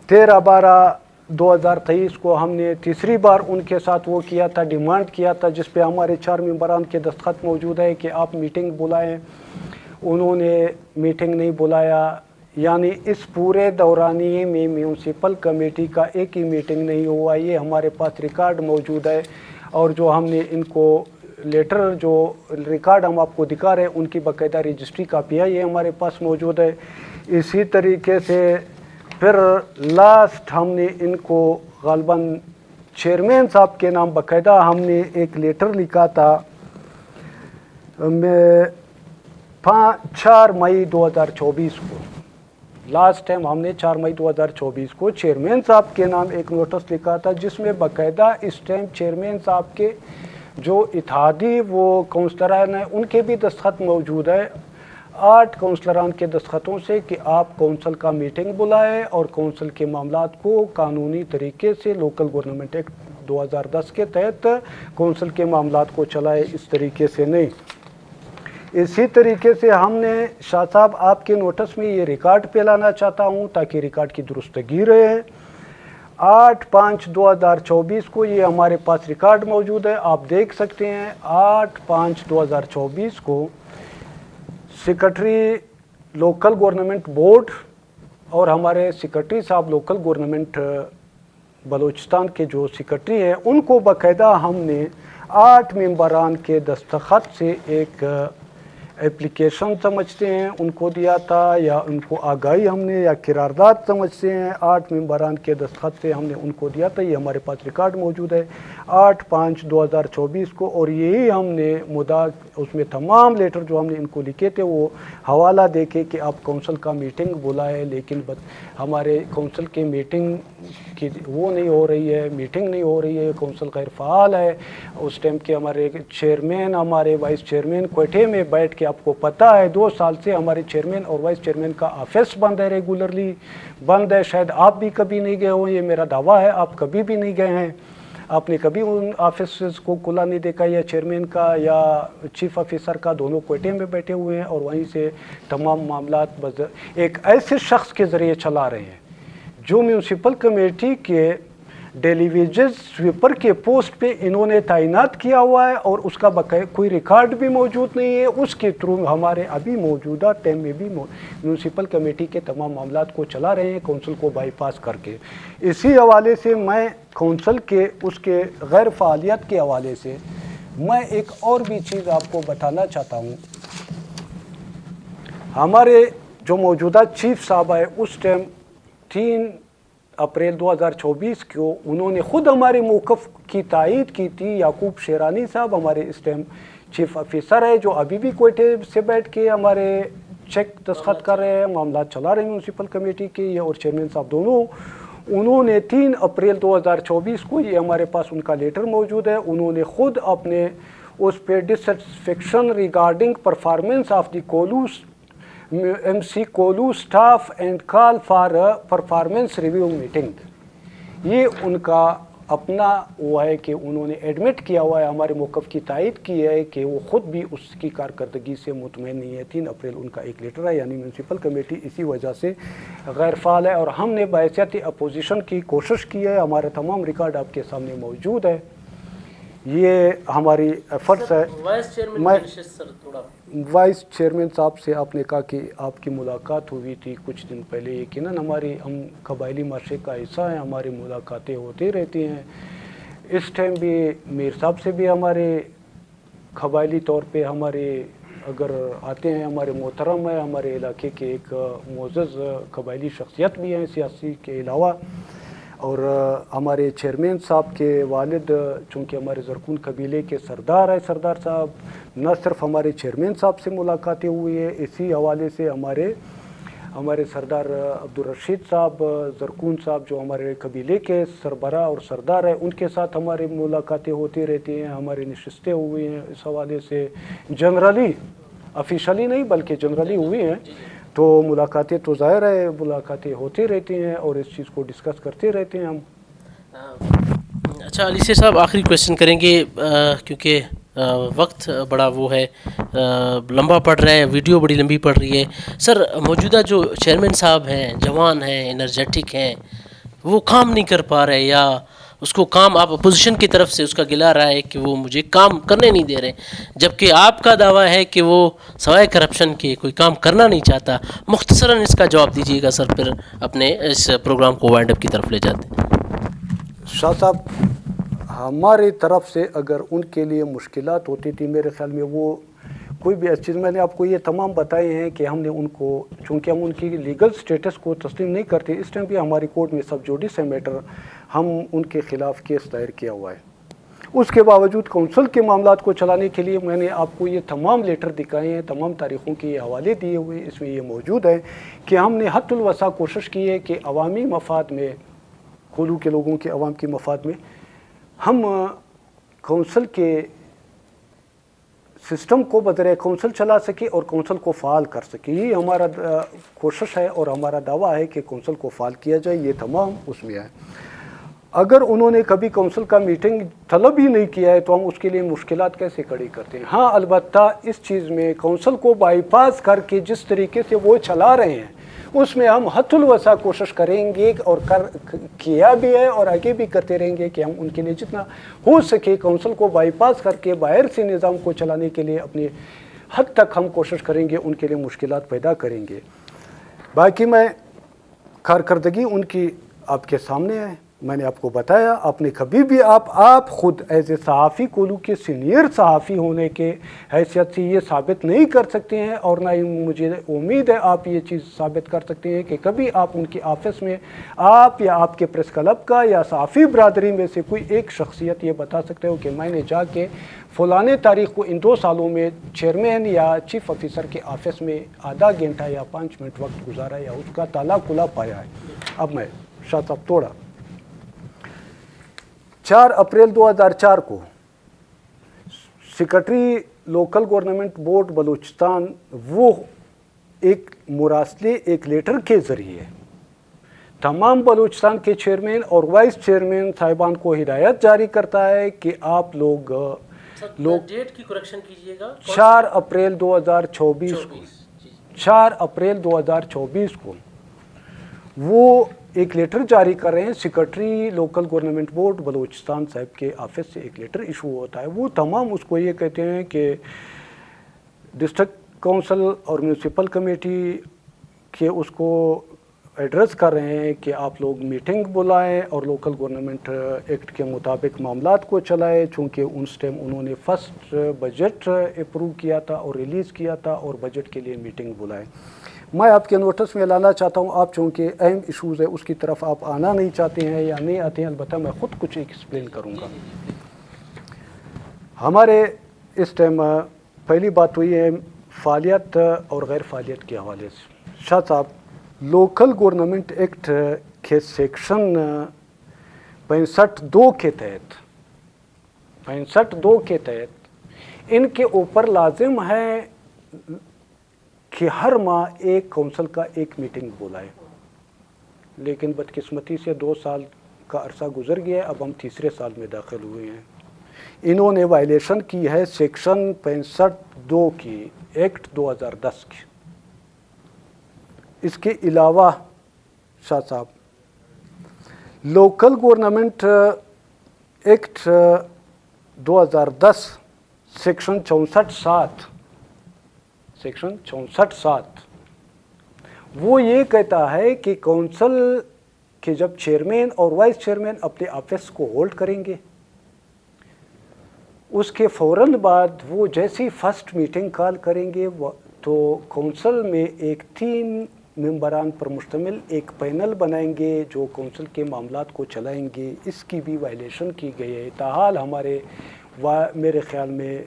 13/12/2023 को हमने तीसरी बार उनके साथ वो किया था, डिमांड किया था, जिस पे हमारे 4 मेंबरान के दस्तखत मौजूद है कि आप मीटिंग बुलाएं। उन्होंने मीटिंग नहीं बुलाया। यानी इस पूरे दौरानिए में म्यूनसिपल कमेटी का एक ही मीटिंग नहीं हुआ। ये हमारे पास रिकॉर्ड मौजूद है, और जो हमने इनको लेटर, जो रिकॉर्ड हम आपको दिखा रहे हैं, उनकी बाकायदा रजिस्ट्री कापी है, ये हमारे पास मौजूद है। इसी तरीके से फिर लास्ट हमने इनको गालबन चेयरमैन साहब के नाम बाकायदा हमने एक लेटर लिखा था 4 मई 2024 को। लास्ट टाइम हमने 4 मई 2024 को चेयरमैन साहब के नाम एक नोटिस लिखा था, जिसमें बाकायदा इस टाइम चेयरमैन साहब के जो इत्तेहादी वो काउंसलरान हैं, उनके भी दस्तखत मौजूद है, 8 काउंसलरान के दस्तखतों से, कि आप काउंसिल का मीटिंग बुलाएं और काउंसिल के मामलात को कानूनी तरीके से लोकल गवर्नमेंट एक्ट 2010 के तहत काउंसिल के मामलात को चलाएं, इस तरीके से नहीं। इसी तरीके से हमने शाह साहब आपके नोटिस में ये रिकॉर्ड पे लाना चाहता हूँ ताकि रिकॉर्ड की दुरुस्तगी रहे। 8/5/2024 को ये हमारे पास रिकॉर्ड मौजूद है, आप देख सकते हैं। 8/5/2024 को सेक्रेटरी लोकल गवर्नमेंट बोर्ड और हमारे सेक्रेटरी साहब लोकल गवर्नमेंट बलूचिस्तान के जो सेक्रेटरी हैं, उनको बाकायदा हमने 8 मेंबरान के दस्तखत से एक एप्लीकेशन समझते हैं उनको दिया था, या उनको आगाही हमने या किरारदाद समझते हैं, 8 मेंबरान के दस्तखत से हमने उनको दिया था। ये हमारे पास रिकॉर्ड मौजूद है 8/5/2024 को। और यही हमने मुद्दा, उसमें तमाम लेटर जो हमने इनको लिखे थे वो हवाला देके कि आप काउंसिल का मीटिंग बुलाए, लेकिन हमारे काउंसिल की मीटिंग की वो नहीं हो रही है, मीटिंग नहीं हो रही है, काउंसिल गैर फ़ाल है। उस टाइम के हमारे चेयरमैन, हमारे वाइस चेयरमैन कोयटे में बैठ के, आपको पता है 2 साल से हमारे चेयरमैन और वाइस चेयरमैन का ऑफिस बंद है, रेगुलरली बंद है। शायद आप भी कभी नहीं गए हो, ये मेरा दावा है, आप कभी भी नहीं गए हैं, आपने कभी उन ऑफिस को खुला नहीं देखा, या चेयरमैन का या चीफ ऑफिसर का, दोनों कोयटे में बैठे हुए हैं और वहीं से तमाम मामलात एक ऐसे शख्स के ज़रिए चला रहे हैं जो म्यूनसिपल कमेटी के डेलीवेजेस स्वीपर के पोस्ट पे इन्होंने तैनात किया हुआ है, और उसका कोई रिकॉर्ड भी मौजूद नहीं है। उसके थ्रू हमारे अभी मौजूदा टाइम में भी म्यूनसिपल कमेटी के तमाम मामलात को चला रहे हैं काउंसिल को बाईपास करके। इसी हवाले से मैं काउंसिल के उसके गैर फ़ालियत के हवाले से मैं एक और भी चीज़ आपको बताना चाहता हूँ। हमारे जो मौजूदा चीफ साहब है, उस टाइम 3 अप्रैल 2024 को उन्होंने ख़ुद हमारे मौक़िफ़ की तायीद की थी। याकूब शेरानी साहब हमारे इस टाइम चीफ ऑफिसर है, जो अभी भी कोयटे से बैठ के हमारे चेक दस्तखत कर रहे हैं, मामला चला रहे हैं म्यूनसिपल कमेटी के, ये और चेयरमैन साहब दोनों। उन्होंने 3 अप्रैल 2024 को, ये हमारे पास उनका लेटर मौजूद है, उन्होंने ख़ुद अपने उस पे dissatisfaction regarding performance of the कोलू MC कोलू staff and call for performance review meeting, ये उनका अपना वो है कि उन्होंने एडमिट किया हुआ है, हमारे मौक़िफ़ की तायीद की है कि वो ख़ुद भी उसकी कारकर्दगी से मुतमईन नहीं है। 3 अप्रैल उनका एक लेटर है, यानी म्यूनसिपल कमेटी इसी वजह से गैर फ़ाल है। और हमने बहैसियत अपोजिशन की कोशिश की है, हमारा तमाम रिकॉर्ड आपके सामने मौजूद है, ये हमारी एफर्ट्स है। वाइस चेयरमैन साहब से आपने कहा कि आपकी मुलाकात हुई थी कुछ दिन पहले, यकीनन हमारी, हम कबायली माशरे का हिस्सा हैं, हमारी मुलाकातें होती रहती हैं। इस टाइम भी मीर साहब से भी हमारे कबायली तौर पे हमारे अगर आते हैं, हमारे मोहतरम है, हमारे इलाके के एक मोअज़्ज़ज़ कबायली शख्सियत भी हैं सियासी के अलावा। और हमारे चेयरमैन साहब के वालिद चूँकि हमारे ज़रकून कबीले के सरदार है, सरदार साहब, न सिर्फ हमारे चेयरमैन साहब से मुलाकातें हुई है, इसी हवाले से हमारे सरदार अब्दुल रशीद साहब ज़रकून साहब, जो हमारे कबीले के सरबरा और सरदार है, उनके साथ हमारी मुलाकातें होती रहती हैं, हमारी नशिस्तें हुई हैं। इस हवाले से जनरली, ऑफिशियली नहीं बल्कि जनरली हुई हैं, तो मुलाकातें तो ज़ाहिर है मुलाकातें होती रहती हैं और इस चीज़ को डिस्कस करते रहते हैं हम। अच्छा अली से साहब, आखिरी क्वेश्चन करेंगे क्योंकि वक्त बड़ा वो है, लंबा पड़ रहा है, वीडियो बड़ी लंबी पड़ रही है। सर, मौजूदा जो चेयरमैन साहब हैं, जवान हैं, एनर्जेटिक हैं, वो काम नहीं कर पा रहे, या उसको काम, आप अपोजिशन की तरफ से उसका गिला रहा है कि वो मुझे काम करने नहीं दे रहे, जबकि आपका दावा है कि वो सवाए करप्शन के कोई काम करना नहीं चाहता। मुख्तसरन इसका जवाब दीजिएगा सर, फिर अपने इस प्रोग्राम को वाइंड अप की तरफ ले जाते हैं। शाह साहब, हमारी तरफ से अगर उनके लिए मुश्किलात होती थी, मेरे ख्याल में वो कोई भी अच्छी चीज़, मैंने आपको ये तमाम बताए हैं कि हमने उनको, चूँकि हम उनकी लीगल स्टेटस को तस्लीम नहीं करते, इस टाइम भी हमारी कोर्ट में सब जुडिस है मैटर, हम उनके ख़िलाफ़ केस दायर किया हुआ है। उसके बावजूद कौंसल के मामलात को चलाने के लिए मैंने आपको ये तमाम लेटर दिखाए हैं, तमाम तारीख़ों के ये हवाले दिए हुए, इसमें ये मौजूद है कि हमने हद्दुल वसा कोशिश की है कि अवामी मफाद में, कोलू के लोगों के अवाम की मफाद में हम कौंसल के सिस्टम को बदरे कौंसल चला सके और कौंसल को फ़ाल कर सके। ये हमारा कोशिश है और हमारा दावा है कि कौंसल को फ़ाल किया जाए, ये तमाम उसमें है। अगर उन्होंने कभी कौंसल का मीटिंग तलब ही नहीं किया है तो हम उसके लिए मुश्किलात कैसे खड़ी करते हैं। हाँ, अलबत्ता इस चीज़ में कौंसल को बाईपास करके जिस तरीके से वो चला रहे हैं, उसमें हम हद्दुल वसा कोशिश करेंगे और किया भी है और आगे भी करते रहेंगे कि हम उनके लिए जितना हो सके कौंसल को बाईपास करके बाहर से निज़ाम को चलाने के लिए अपनी हद तक हम कोशिश करेंगे, उनके लिए मुश्किलात पैदा करेंगे। बाकी मैं कारकर्दगी उनकी आपके सामने है, मैंने आपको बताया। आपने कभी भी आप खुद एज ए सहाफ़ी, कोलू के सीनियर सहाफ़ी होने के हैसियत से ये साबित नहीं कर सकते हैं, और ना ही मुझे उम्मीद है आप ये चीज़ साबित कर सकते हैं कि कभी आप उनकी ऑफिस में, आप या आपके प्रेस क्लब का या सहाफ़ी बरादरी में से कोई एक शख्सियत ये बता सकते हो कि मैंने जाके फ़लाने तारीख़ को इन 2 सालों में चेयरमैन या चीफ ऑफिसर के ऑफिस में आधा घंटा या 5 मिनट वक्त गुजारा या उसका ताला खुला पाया है। अब मैं शाह साहब तोड़ा 4 अप्रैल 2004 को secretary local government board Balochistan वो एक मुरासले, एक लेटर के ज़रिए तमाम बलूचिस्तान के चेयरमैन और वाइस चेयरमैन साहिबान को हिदायत जारी करता है कि आप लोग डेट की करेक्शन कीजिएगा, 4 अप्रैल 2024 को, 4 अप्रैल 2024 को वो एक लेटर जारी कर रहे हैं। Secretary local government board Balochistan साहब के ऑफिस से एक लेटर इशू होता है। वो तमाम उसको ये कहते हैं कि डिस्ट्रिक्ट काउंसिल और म्यूनसिपल कमेटी के उसको एड्रेस कर रहे हैं कि आप लोग मीटिंग बुलाएं और लोकल गवर्नमेंट एक्ट के मुताबिक मामलात को चलाएं, चूँकि उस टाइम उन्होंने फर्स्ट बजट अप्रूव किया था और रिलीज़ किया था और बजट के लिए मीटिंग बुलाएं। मैं आपके नोटिस में लाना चाहता हूँ, आप चूँकि अहम इशूज़ है उसकी तरफ आप आना नहीं चाहते हैं या नहीं आते हैं, अलबत्ता मैं ख़ुद कुछ एक्सप्लेन करूँगा। हमारे इस टाइम पहली बात हुई है फ़ालियत और गैर फ़ालियत के हवाले से। शाह साहब, लोकल गवर्नमेंट एक्ट के सेक्शन 65(2) के तहत इनके ऊपर लाजिम है कि हर माह एक काउंसिल का एक मीटिंग बुलाए, लेकिन बदकिस्मती से 2 साल का अरसा गुजर गया, अब हम तीसरे साल में दाखिल हुए हैं। इन्होंने वायलेशन की है सेक्शन 65(2) की, एक्ट 2010 की। इसके अलावा शाह साहब, लोकल गवर्नमेंट एक्ट 2010 सेक्शन 64(7) वो ये कहता है कि काउंसिल के जब चेयरमैन और वाइस चेयरमैन अपने ऑफिस को होल्ड करेंगे, उसके फ़ौरन बाद वो जैसी फर्स्ट मीटिंग कॉल करेंगे तो काउंसिल में एक 3 मेंबरान पर मुश्तमिल एक पैनल बनाएंगे जो काउंसिल के मामलात को चलाएंगे। इसकी भी वायलेशन की गई है। ताहाल हमारे मेरे ख़्याल में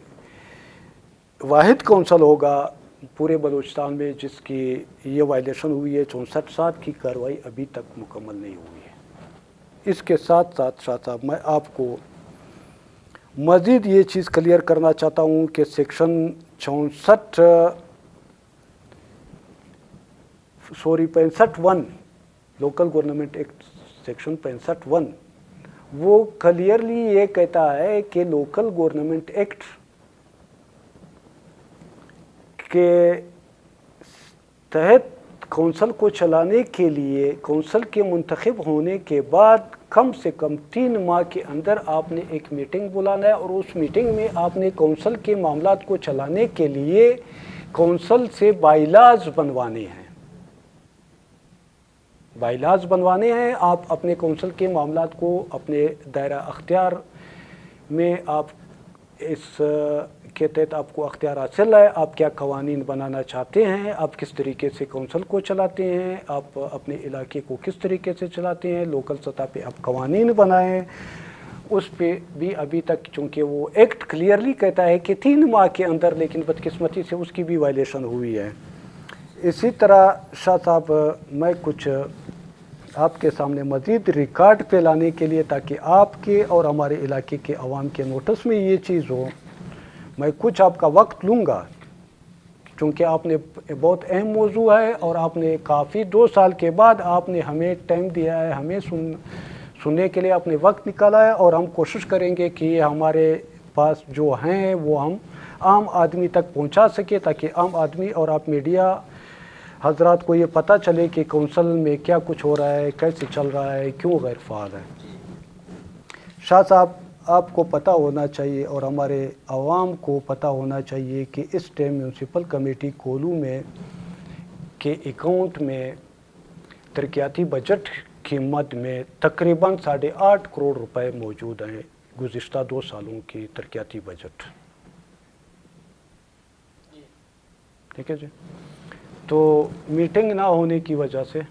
वाहिद काउंसिल होगा पूरे बलूचिस्तान में जिसकी ये वायलेशन हुई है। 64(7) की कार्रवाई अभी तक मुकम्मल नहीं हुई है। इसके साथ साथ शाह साहब, मैं आपको मज़ीद ये चीज़ क्लियर करना चाहता हूँ कि section 65(1) local government act section 65(1) वो क्लियरली ये कहता है कि लोकल गवर्नमेंट एक्ट के तहत काउंसिल को चलाने के लिए काउंसिल के मुंतखब होने के बाद कम से कम 3 माह के अंदर आपने एक मीटिंग बुलाना है और उस मीटिंग में आपने काउंसिल के मामलात को चलाने के लिए काउंसिल से बाइलाज बनवाने हैं। बाइलाज बनवाने हैं। आप अपने काउंसिल के मामलात को अपने दायरा अख्तियार में आप इस के तहत आपको अख्तियार हासिल है। आप क्या कवानीन बनाना चाहते हैं, आप किस तरीके से काउंसिल को चलाते हैं, आप अपने इलाके को किस तरीके से चलाते हैं, लोकल सतह पे आप कवानीन बनाएं। उस पे भी अभी तक चूँकि वो एक्ट क्लियरली कहता है कि 3 माह के अंदर, लेकिन बदकिस्मती से उसकी भी वायलेशन हुई है। इसी तरह शाह साहब, मैं कुछ आपके सामने मज़ीद रिकॉर्ड पे लाने के लिए, ताकि आपके और हमारे इलाके के अवाम के नोटिस में ये चीज़ हो, मैं कुछ आपका वक्त लूँगा, क्योंकि आपने बहुत अहम मौजू है और आपने काफ़ी 2 साल के बाद आपने हमें टाइम दिया है, हमें सुनने के लिए आपने वक्त निकाला है। और हम कोशिश करेंगे कि हमारे पास जो हैं वो हम आम आदमी तक पहुंचा सके, ताकि आम आदमी और आप मीडिया हजरात को ये पता चले कि काउंसिल में क्या कुछ हो रहा है, कैसे चल रहा है, क्यों गैर फ़ाल है। शाह साहब, आपको पता होना चाहिए और हमारे आवाम को पता होना चाहिए कि इस टाइम म्यूनसिपल कमेटी कोलू में के अकाउंट में तरक्याती बजट की मद में तकरीबन 8.5 करोड़ रुपए मौजूद हैं। गुज़िश्ता 2 सालों की तरक्याती बजट, ठीक है जी। तो मीटिंग ना होने की वजह से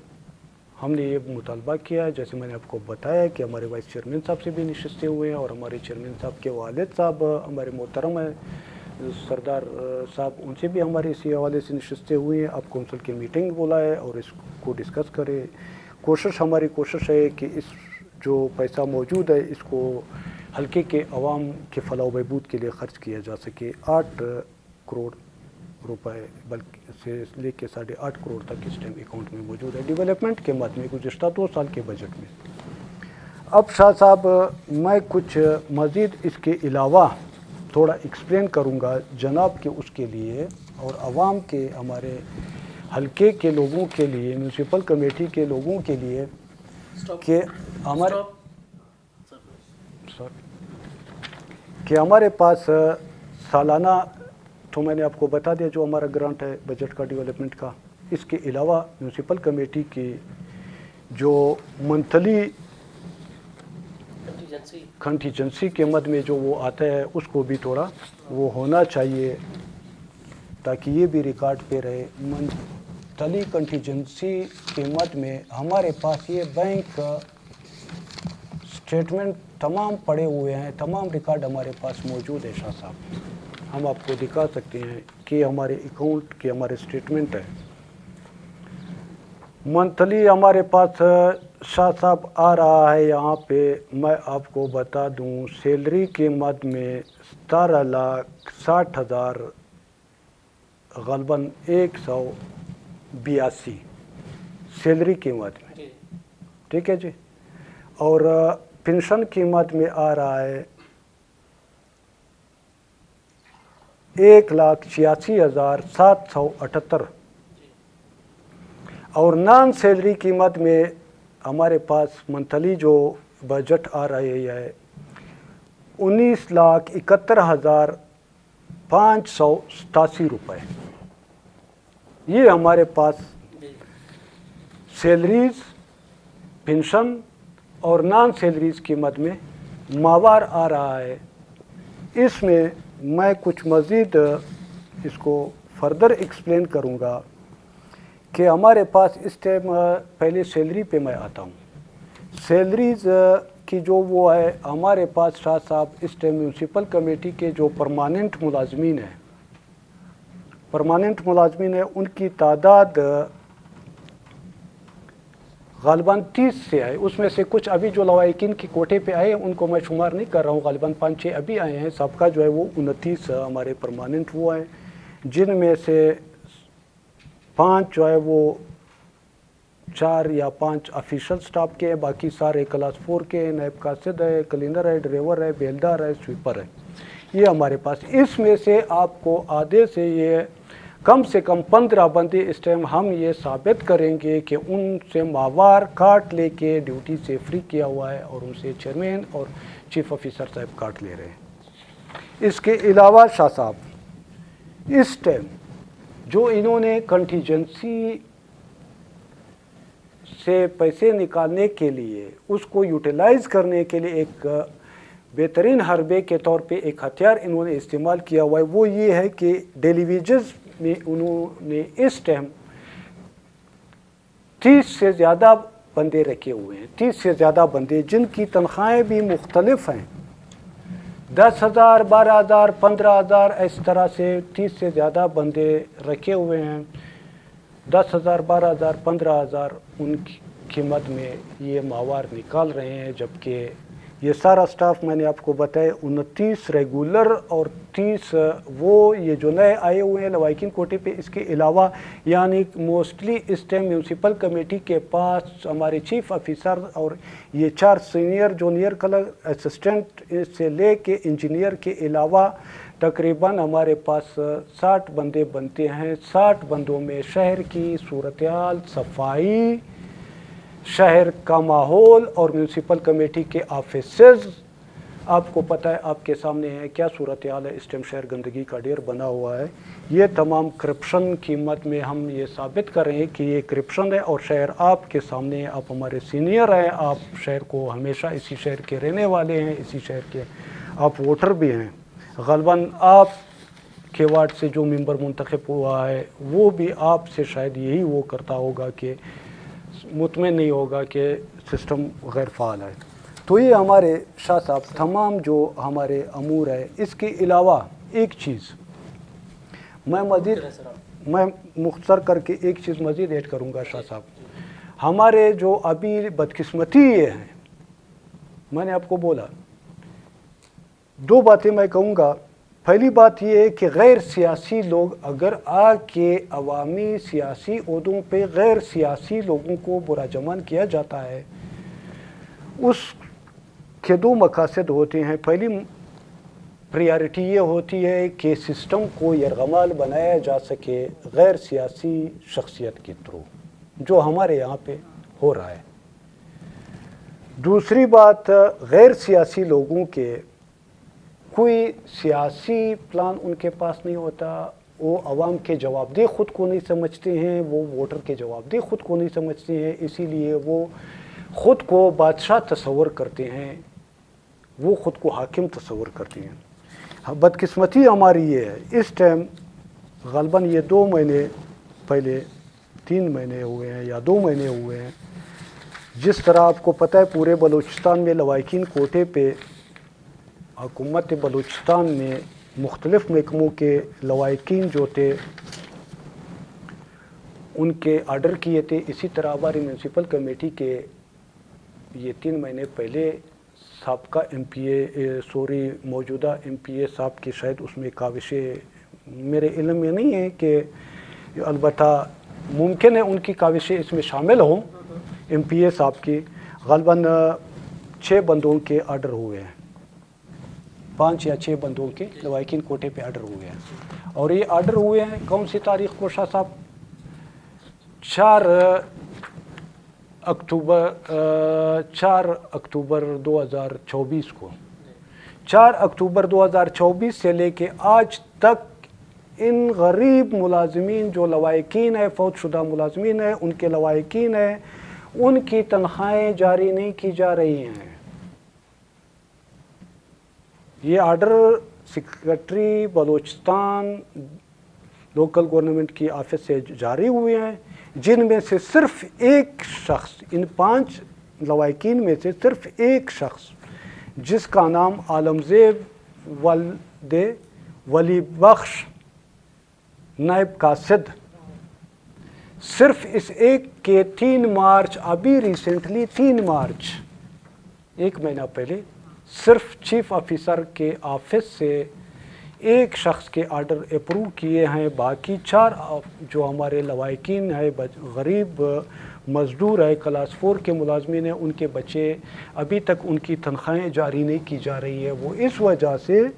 हमने ये मुतालबा किया है, जैसे मैंने आपको बताया कि हमारे वाइस चेयरमैन साहब से भी नशिस्तें हुए हैं और हमारे चेयरमैन साहब के वालिद साहब हमारे मोहतरम हैं सरदार साहब, उनसे भी हमारे इसी हवाले से नशिस्तें हुई हैं। आप काउंसिल की मीटिंग बुलाएं और इसको डिस्कस करें। हमारी कोशिश है कि इस जो पैसा मौजूद है इसको हल्के के अवाम के फलाह व बहबूद के लिए ख़र्च किया जा सके। 8 करोड़ रुपए बल्कि से लेके 8.5 करोड़ तक इस टाइम अकाउंट में मौजूद है डेवलपमेंट के मद में गुज़िश्ता 2 साल के बजट में। अब शाह साहब, मैं कुछ मज़ीद इसके अलावा थोड़ा एक्सप्लेन करूँगा जनाब के उसके लिए और आवाम के, हमारे हल्के के लोगों के लिए, म्यूनसिपल कमेटी के लोगों के लिए कि हमारे पास सालाना, तो मैंने आपको बता दिया जो हमारा ग्रांट है बजट का डेवलपमेंट का। इसके अलावा म्यूनसिपल कमेटी की जो मंथली कंटीजेंसी के मद में जो वो आता है उसको भी थोड़ा वो होना चाहिए, ताकि ये भी रिकॉर्ड पे रहे। मुख्तलिफ कंटीजेंसी के मद में हमारे पास ये बैंक स्टेटमेंट तमाम पड़े हुए हैं, तमाम रिकॉर्ड हमारे पास मौजूद है। शाह साहब हम आपको दिखा सकते हैं कि हमारे अकाउंट के हमारे स्टेटमेंट है। मंथली हमारे पास शाह साहब आ रहा है, यहाँ पे मैं आपको बता दूँ सैलरी के मद में 17,60,000 ग़लबन 182 सैलरी की मद में, ठीक है जी। और पेंशन की मद में आ रहा है 1,86,778 और नॉन सैलरी कीमत में हमारे पास मंथली जो बजट आ रही है 19,71,587 रुपये। ये हमारे पास सैलरीज, पेंशन और नॉन सैलरीज कीमत में मावार आ रहा है। इसमें मैं कुछ मज़ीद इसको फर्दर एक्सप्लेन करूँगा कि हमारे पास इस टाइम पहले सैलरी पे मैं आता हूँ। सैलरीज की जो वो है हमारे पास शाह साहब इस टाइम म्यूनसिपल कमेटी के जो परमानेंट मुलाजमीन हैं उनकी तादाद ग़ालिबन 30 से है। उसमें से कुछ अभी जो लवाकिन की कोटे पे आए उनको मैं शुमार नहीं कर रहा हूँ, ग़ालिबन 5-6 अभी आए हैं। सबका जो है वो 29 हमारे परमानेंट वो हैं, जिनमें से 5 जो है वो 4 या 5 ऑफिशियल स्टाफ के हैं, बाकी सारे क्लास 4 के हैं, नायब कासिद है, क्लीनर है, ड्राइवर है, बेलदार है, स्वीपर है। ये हमारे पास इसमें से आपको आधे से ये कम से कम 15 बंदे इस टाइम हम ये साबित करेंगे कि उनसे मावार काट लेके ड्यूटी से फ्री किया हुआ है और उनसे चेयरमैन और चीफ ऑफिसर साहब काट ले रहे हैं। इसके अलावा शाह साहब इस टाइम जो इन्होंने कंटीजेंसी से पैसे निकालने के लिए उसको यूटिलाइज़ करने के लिए एक बेहतरीन हरबे के तौर पे एक हथियार इन्होंने इस्तेमाल किया हुआ है, वो ये है कि टेलीविज़न में उन्होंने इस टाइम 30 से ज़्यादा बंदे रखे हुए हैं, 30 से ज़्यादा बंदे जिनकी तनख्वाहें भी मुख्तलिफ हैं, 10,000, 12,000, 15,000 इस तरह से 30 से ज़्यादा बंदे रखे हुए हैं। 10,000, 12,000, 15,000 उनकी कीमत में ये मावार निकाल रहे हैं, जबकि ये सारा स्टाफ मैंने आपको बताया 29 रेगुलर और 30 वो ये जो नए आए हुए हैं लवाकिन कोटे पे। इसके अलावा यानी मोस्टली इस टाइम म्यूनसिपल कमेटी के पास हमारे चीफ ऑफिसर और ये 4 सीनियर जूनियर कलर असिस्टेंट से ले के इंजीनियर के अलावा तकरीबन हमारे पास 60 बंदे बनते हैं। 60 बंदों में शहर की सूरत-ए-हाल, सफाई, शहर का माहौल और म्यूनसिपल कमेटी के ऑफिसर्स, आपको पता है आपके सामने है क्या सूरत हाल है। इस टाइम शहर गंदगी का ढेर बना हुआ है। ये तमाम करप्शन की मद में हम ये साबित कर रहे हैं कि ये करप्शन है और शहर आपके सामने है। आप हमारे सीनियर हैं, आप शहर को हमेशा इसी शहर के रहने वाले हैं, इसी शहर के आप वोटर भी हैं। ग़ालिबन आप के वार्ड से जो मेंबर मुंतखब हुआ है वो भी आपसे शायद यही वो करता होगा कि मुतमईन नहीं होगा कि सिस्टम गैर फ़ाल है। तो ये हमारे शाह साहब तमाम जो हमारे अमूर है। इसके अलावा एक चीज़ मैं मुख्तसर करके एक चीज़ मज़ीद ऐड करूँगा शाह साहब। हमारे जो अभी बदकिस्मती ये हैं, मैंने आपको बोला 2 बातें मैं कहूँगा। पहली बात ये है कि गैर सियासी लोग अगर आके अवामी सियासी ओहदों पे गैर सियासी लोगों को बुराजमान किया जाता है, उसके 2 मकासद होते हैं। पहली प्रायोरिटी ये होती है कि सिस्टम को यरगमाल बनाया जा सके गैर सियासी शख्सियत के थ्रू, जो हमारे यहाँ पे हो रहा है। दूसरी बात, गैर सियासी लोगों के कोई सियासी प्लान उनके पास नहीं होता। वो अवाम के जवाबदेह ख़ुद को नहीं समझते हैं, वो वोटर के जवाबदेह ख़ुद को नहीं समझते हैं, इसीलिए वो ख़ुद को बादशाह तस्वर करते हैं, वो ख़ुद को हाकिम तस्वर करते हैं। बदकिस्मती हमारी ये है, इस टाइम ग़ालिबन ये 2 महीने पहले 3 महीने हुए हैं या 2 महीने हुए हैं। जिस तरह आपको पता है पूरे बलूचिस्तान में लवाकिन कोटे पे हुकूमत बलूचिस्तान ने मुख्तलिफ़ महकमों के लवाकिन जो थे उनके आर्डर किए थे। इसी तरह हमारी म्यूनसिपल कमेटी के ये 3 महीने पहले साबका मौजूदा MPA साहब की शायद उसमें काविशें मेरे इल्म में नहीं है कि अलबत्ता मुमकिन है उनकी काविशें इसमें शामिल हों। MPA साहब की ग़ालिबन 6 बंदों के आर्डर हुए हैं, 5 या 6 बंदों के लवाकिन कोटे पे आर्डर हुए हैं। और ये आर्डर हुए हैं कौन सी तारीख़ को शाह साहब? 4 अक्टूबर 2024 को। 4 अक्टूबर 2024 से लेके आज तक इन गरीब मुलाजमीन जो लवाकिन है, फौतशुदा मुलाजमीन है, उनके लवाकिन है, उनकी तनख्वाहें जारी नहीं की जा रही हैं। ये order secretary Balochistan local government की ऑफिस से जारी हुए हैं, जिनमें से सिर्फ एक शख्स, इन 5 लवाकिन में से सिर्फ एक शख्स जिसका नाम आलमज़ेब वल्दे वली बख्श नायब कासिद, सिर्फ इस एक के 3 मार्च, अभी रिसेंटली 3 मार्च 1 महीना पहले सिर्फ चीफ ऑफिसर के ऑफिस से एक शख्स के आर्डर अप्रूव किए हैं। बाकी 4 जो हमारे लवाकिन है, गरीब मज़दूर है, क्लास 4 के मुलाजमीन हैं, उनके बच्चे अभी तक उनकी तनख्वाहें जारी नहीं की जा रही है। वो इस वजह से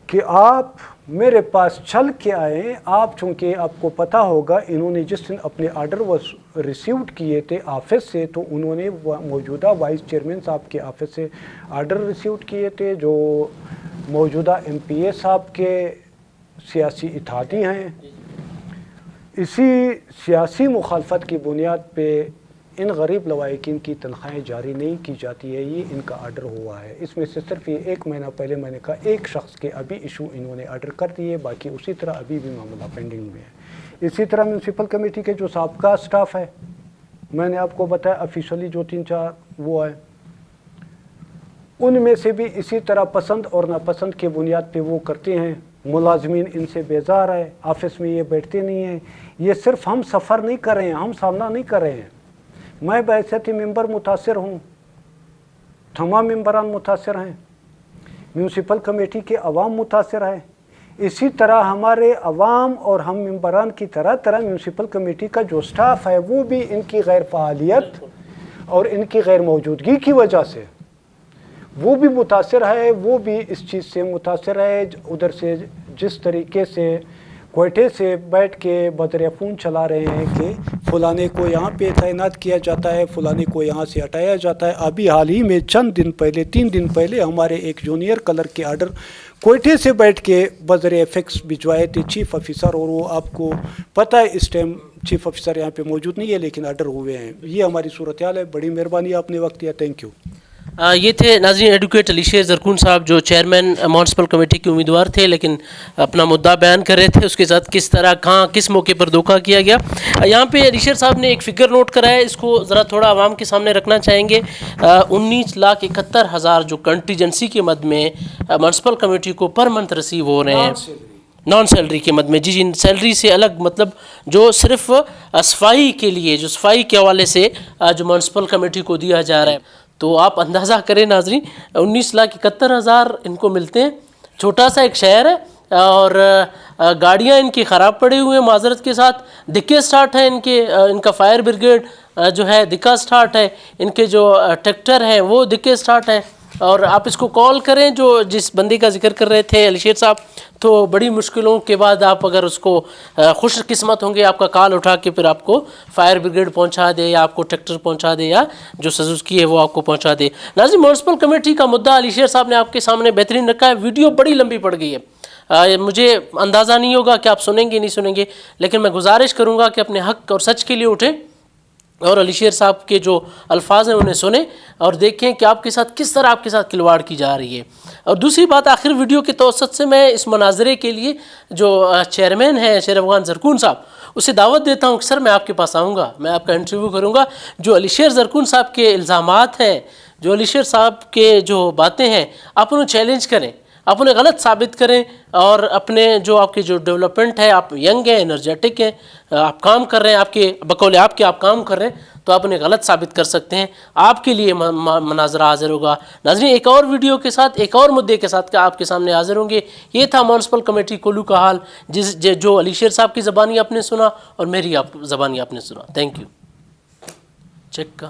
कि आप मेरे पास चल के आए, आप चूँकि आपको पता होगा इन्होंने जिस दिन अपने आर्डर रिसीव्ड किए थे ऑफिस से, तो उन्होंने मौजूदा वाइस चेयरमैन साहब के ऑफिस से आर्डर रिसीव्ड किए थे जो मौजूदा MPA साहब के सियासी इत्तेहादी हैं। इसी सियासी मुखालफत की बुनियाद पे इन गरीब लवाकिन की तनख्वाहें जारी नहीं की जाती है, ये इनका आर्डर हुआ है। इसमें से सिर्फ ये 1 महीना पहले मैंने कहा एक शख्स के अभी इशू इन्होंने आर्डर कर दिए, बाकी उसी तरह अभी भी मामला पेंडिंग में है। इसी तरह म्यूनसिपल कमेटी के जो साबका स्टाफ है, मैंने आपको बताया ऑफिशियली जो 3-4 वो है, उनमें से भी इसी तरह पसंद और नापसंद के बुनियाद पे वो करते हैं। मुलाजमीन इनसे बेजार है, ऑफिस में ये बैठते नहीं हैं। ये सिर्फ हम सफ़र नहीं कर रहे हैं, हम सामना नहीं कर रहे हैं। मैं बैसती मेंबर मुतासर हूँ, तमाम मेंबरान मुतासर हैं, म्यूनसिपल कमेटी के अवाम मुतासर है। इसी तरह हमारे अवाम और हम मेंबरान की तरह तरह म्यूनसिपल कमेटी का जो स्टाफ है वो भी इनकी गैर फ़आलियत और इनकी गैर मौजूदगी की वजह से वो भी मुतासर है, वो भी इस चीज़ से मुतासर है। उधर से जिस तरीके से कोयटे से बैठ के बदर फ़ोन चला रहे हैं कि फ़लाने को यहाँ पे तैनात किया जाता है, फ़लाने को यहाँ से हटाया जाता है। अभी हाल ही में चंद दिन पहले, 3 दिन पहले हमारे एक जूनियर क्लर्क के आर्डर कोयटे से बैठ के बदर FX भिजवाए थे चीफ़ ऑफिसर, और वो आपको पता है इस टाइम चीफ़ ऑफिसर यहाँ पे मौजूद नहीं है, लेकिन आर्डर हुए हैं। ये हमारी सूरत हाल है। बड़ी मेहरबानी आपने वक्त दिया, थैंक यू। ये थे नाज़रीन एडवोकेट अलीशेर ज़रकून साहब जो चेयरमैन म्यूनसिपल कमेटी के उम्मीदवार थे, लेकिन अपना मुद्दा बयान कर रहे थे उसके साथ किस तरह कहाँ किस मौके पर धोखा किया गया। यहाँ पे अलीशेर साहब ने एक फ़िगर नोट कराया, इसको ज़रा थोड़ा आवाम के सामने रखना चाहेंगे। 19,71,000 जो कंटीजेंसी के मद में म्यूनसिपल कमेटी को पर मंथ रिसीव हो रहे हैं, नॉन सैलरी के मद में। जी, सैलरी से अलग, मतलब जो सिर्फ सफाई के लिए, जो सफाई के हवाले से जो म्यूनसिपल कमेटी को दिया जा रहा है, तो आप अंदाज़ा करें नाज़रीन 19,71,000 इनको मिलते हैं। छोटा सा एक शहर है और गाड़ियाँ इनकी ख़राब पड़ी हुई हैं, माजरत के साथ दिक्कत स्टार्ट है इनका फायर ब्रिगेड जो है दिक्कत स्टार्ट है, इनके जो ट्रैक्टर हैं वो दिक्कत स्टार्ट है। और आप इसको कॉल करें जो जिस बंदी का जिक्र कर रहे थे अलीशेर साहब, तो बड़ी मुश्किलों के बाद आप अगर उसको खुश किस्मत होंगे आपका कॉल उठा के फिर आपको फायर ब्रिगेड पहुंचा दे या आपको ट्रैक्टर पहुंचा दे या जो सजुकी है वो आपको पहुंचा दे। नाज़रीन, म्यूनसिपल कमेटी का मुद्दा अलीशेर साहब ने आपके सामने बेहतरीन रखा है। वीडियो बड़ी लंबी पड़ गई है, मुझे अंदाज़ा नहीं होगा कि आप सुनेंगे नहीं सुनेंगे, लेकिन मैं गुजारिश करूँगा कि अपने हक़ और सच के लिए उठें اور علی شیر صاحب کے جو الفاظ ہیں انہیں سنیں اور دیکھیں کہ آپ کے ساتھ کس طرح آپ کے ساتھ کھلواڑ کی جا رہی ہے. اور دوسری بات آخر ویڈیو کے توسط سے میں اس مناظرے کے لیے جو چیئرمین ہیں شیر افغان زرکون صاحب اسے دعوت دیتا ہوں کہ سر میں آپ کے پاس آؤں گا, میں آپ کا انٹرویو کروں گا. جو علی شیر زرکون صاحب کے الزامات ہیں, جو علی شیر صاحب کے جو باتیں ہیں, آپ انہیں چیلنج کریں, آپ انہیں غلط ثابت کریں اور اپنے جو آپ کی جو ڈیولپمنٹ ہے, آپ ینگ ہیں, انرجیٹک ہیں, آپ کام کر رہے ہیں, آپ کے بقول آپ کے آپ کام کر رہے ہیں, تو آپ انہیں غلط ثابت کر سکتے ہیں. آپ کے لیے مناظرہ حاضر ہوگا. ناظرین ایک اور ویڈیو کے ساتھ ایک اور مدعے کے ساتھ آپ کے سامنے حاضر ہوں گے. یہ تھا میونسپل کمیٹی کولو کا حال, جو علی شیر صاحب کی زبانی آپ نے سنا اور میری زبانی آپ نے سنا. Thank you. چیک کا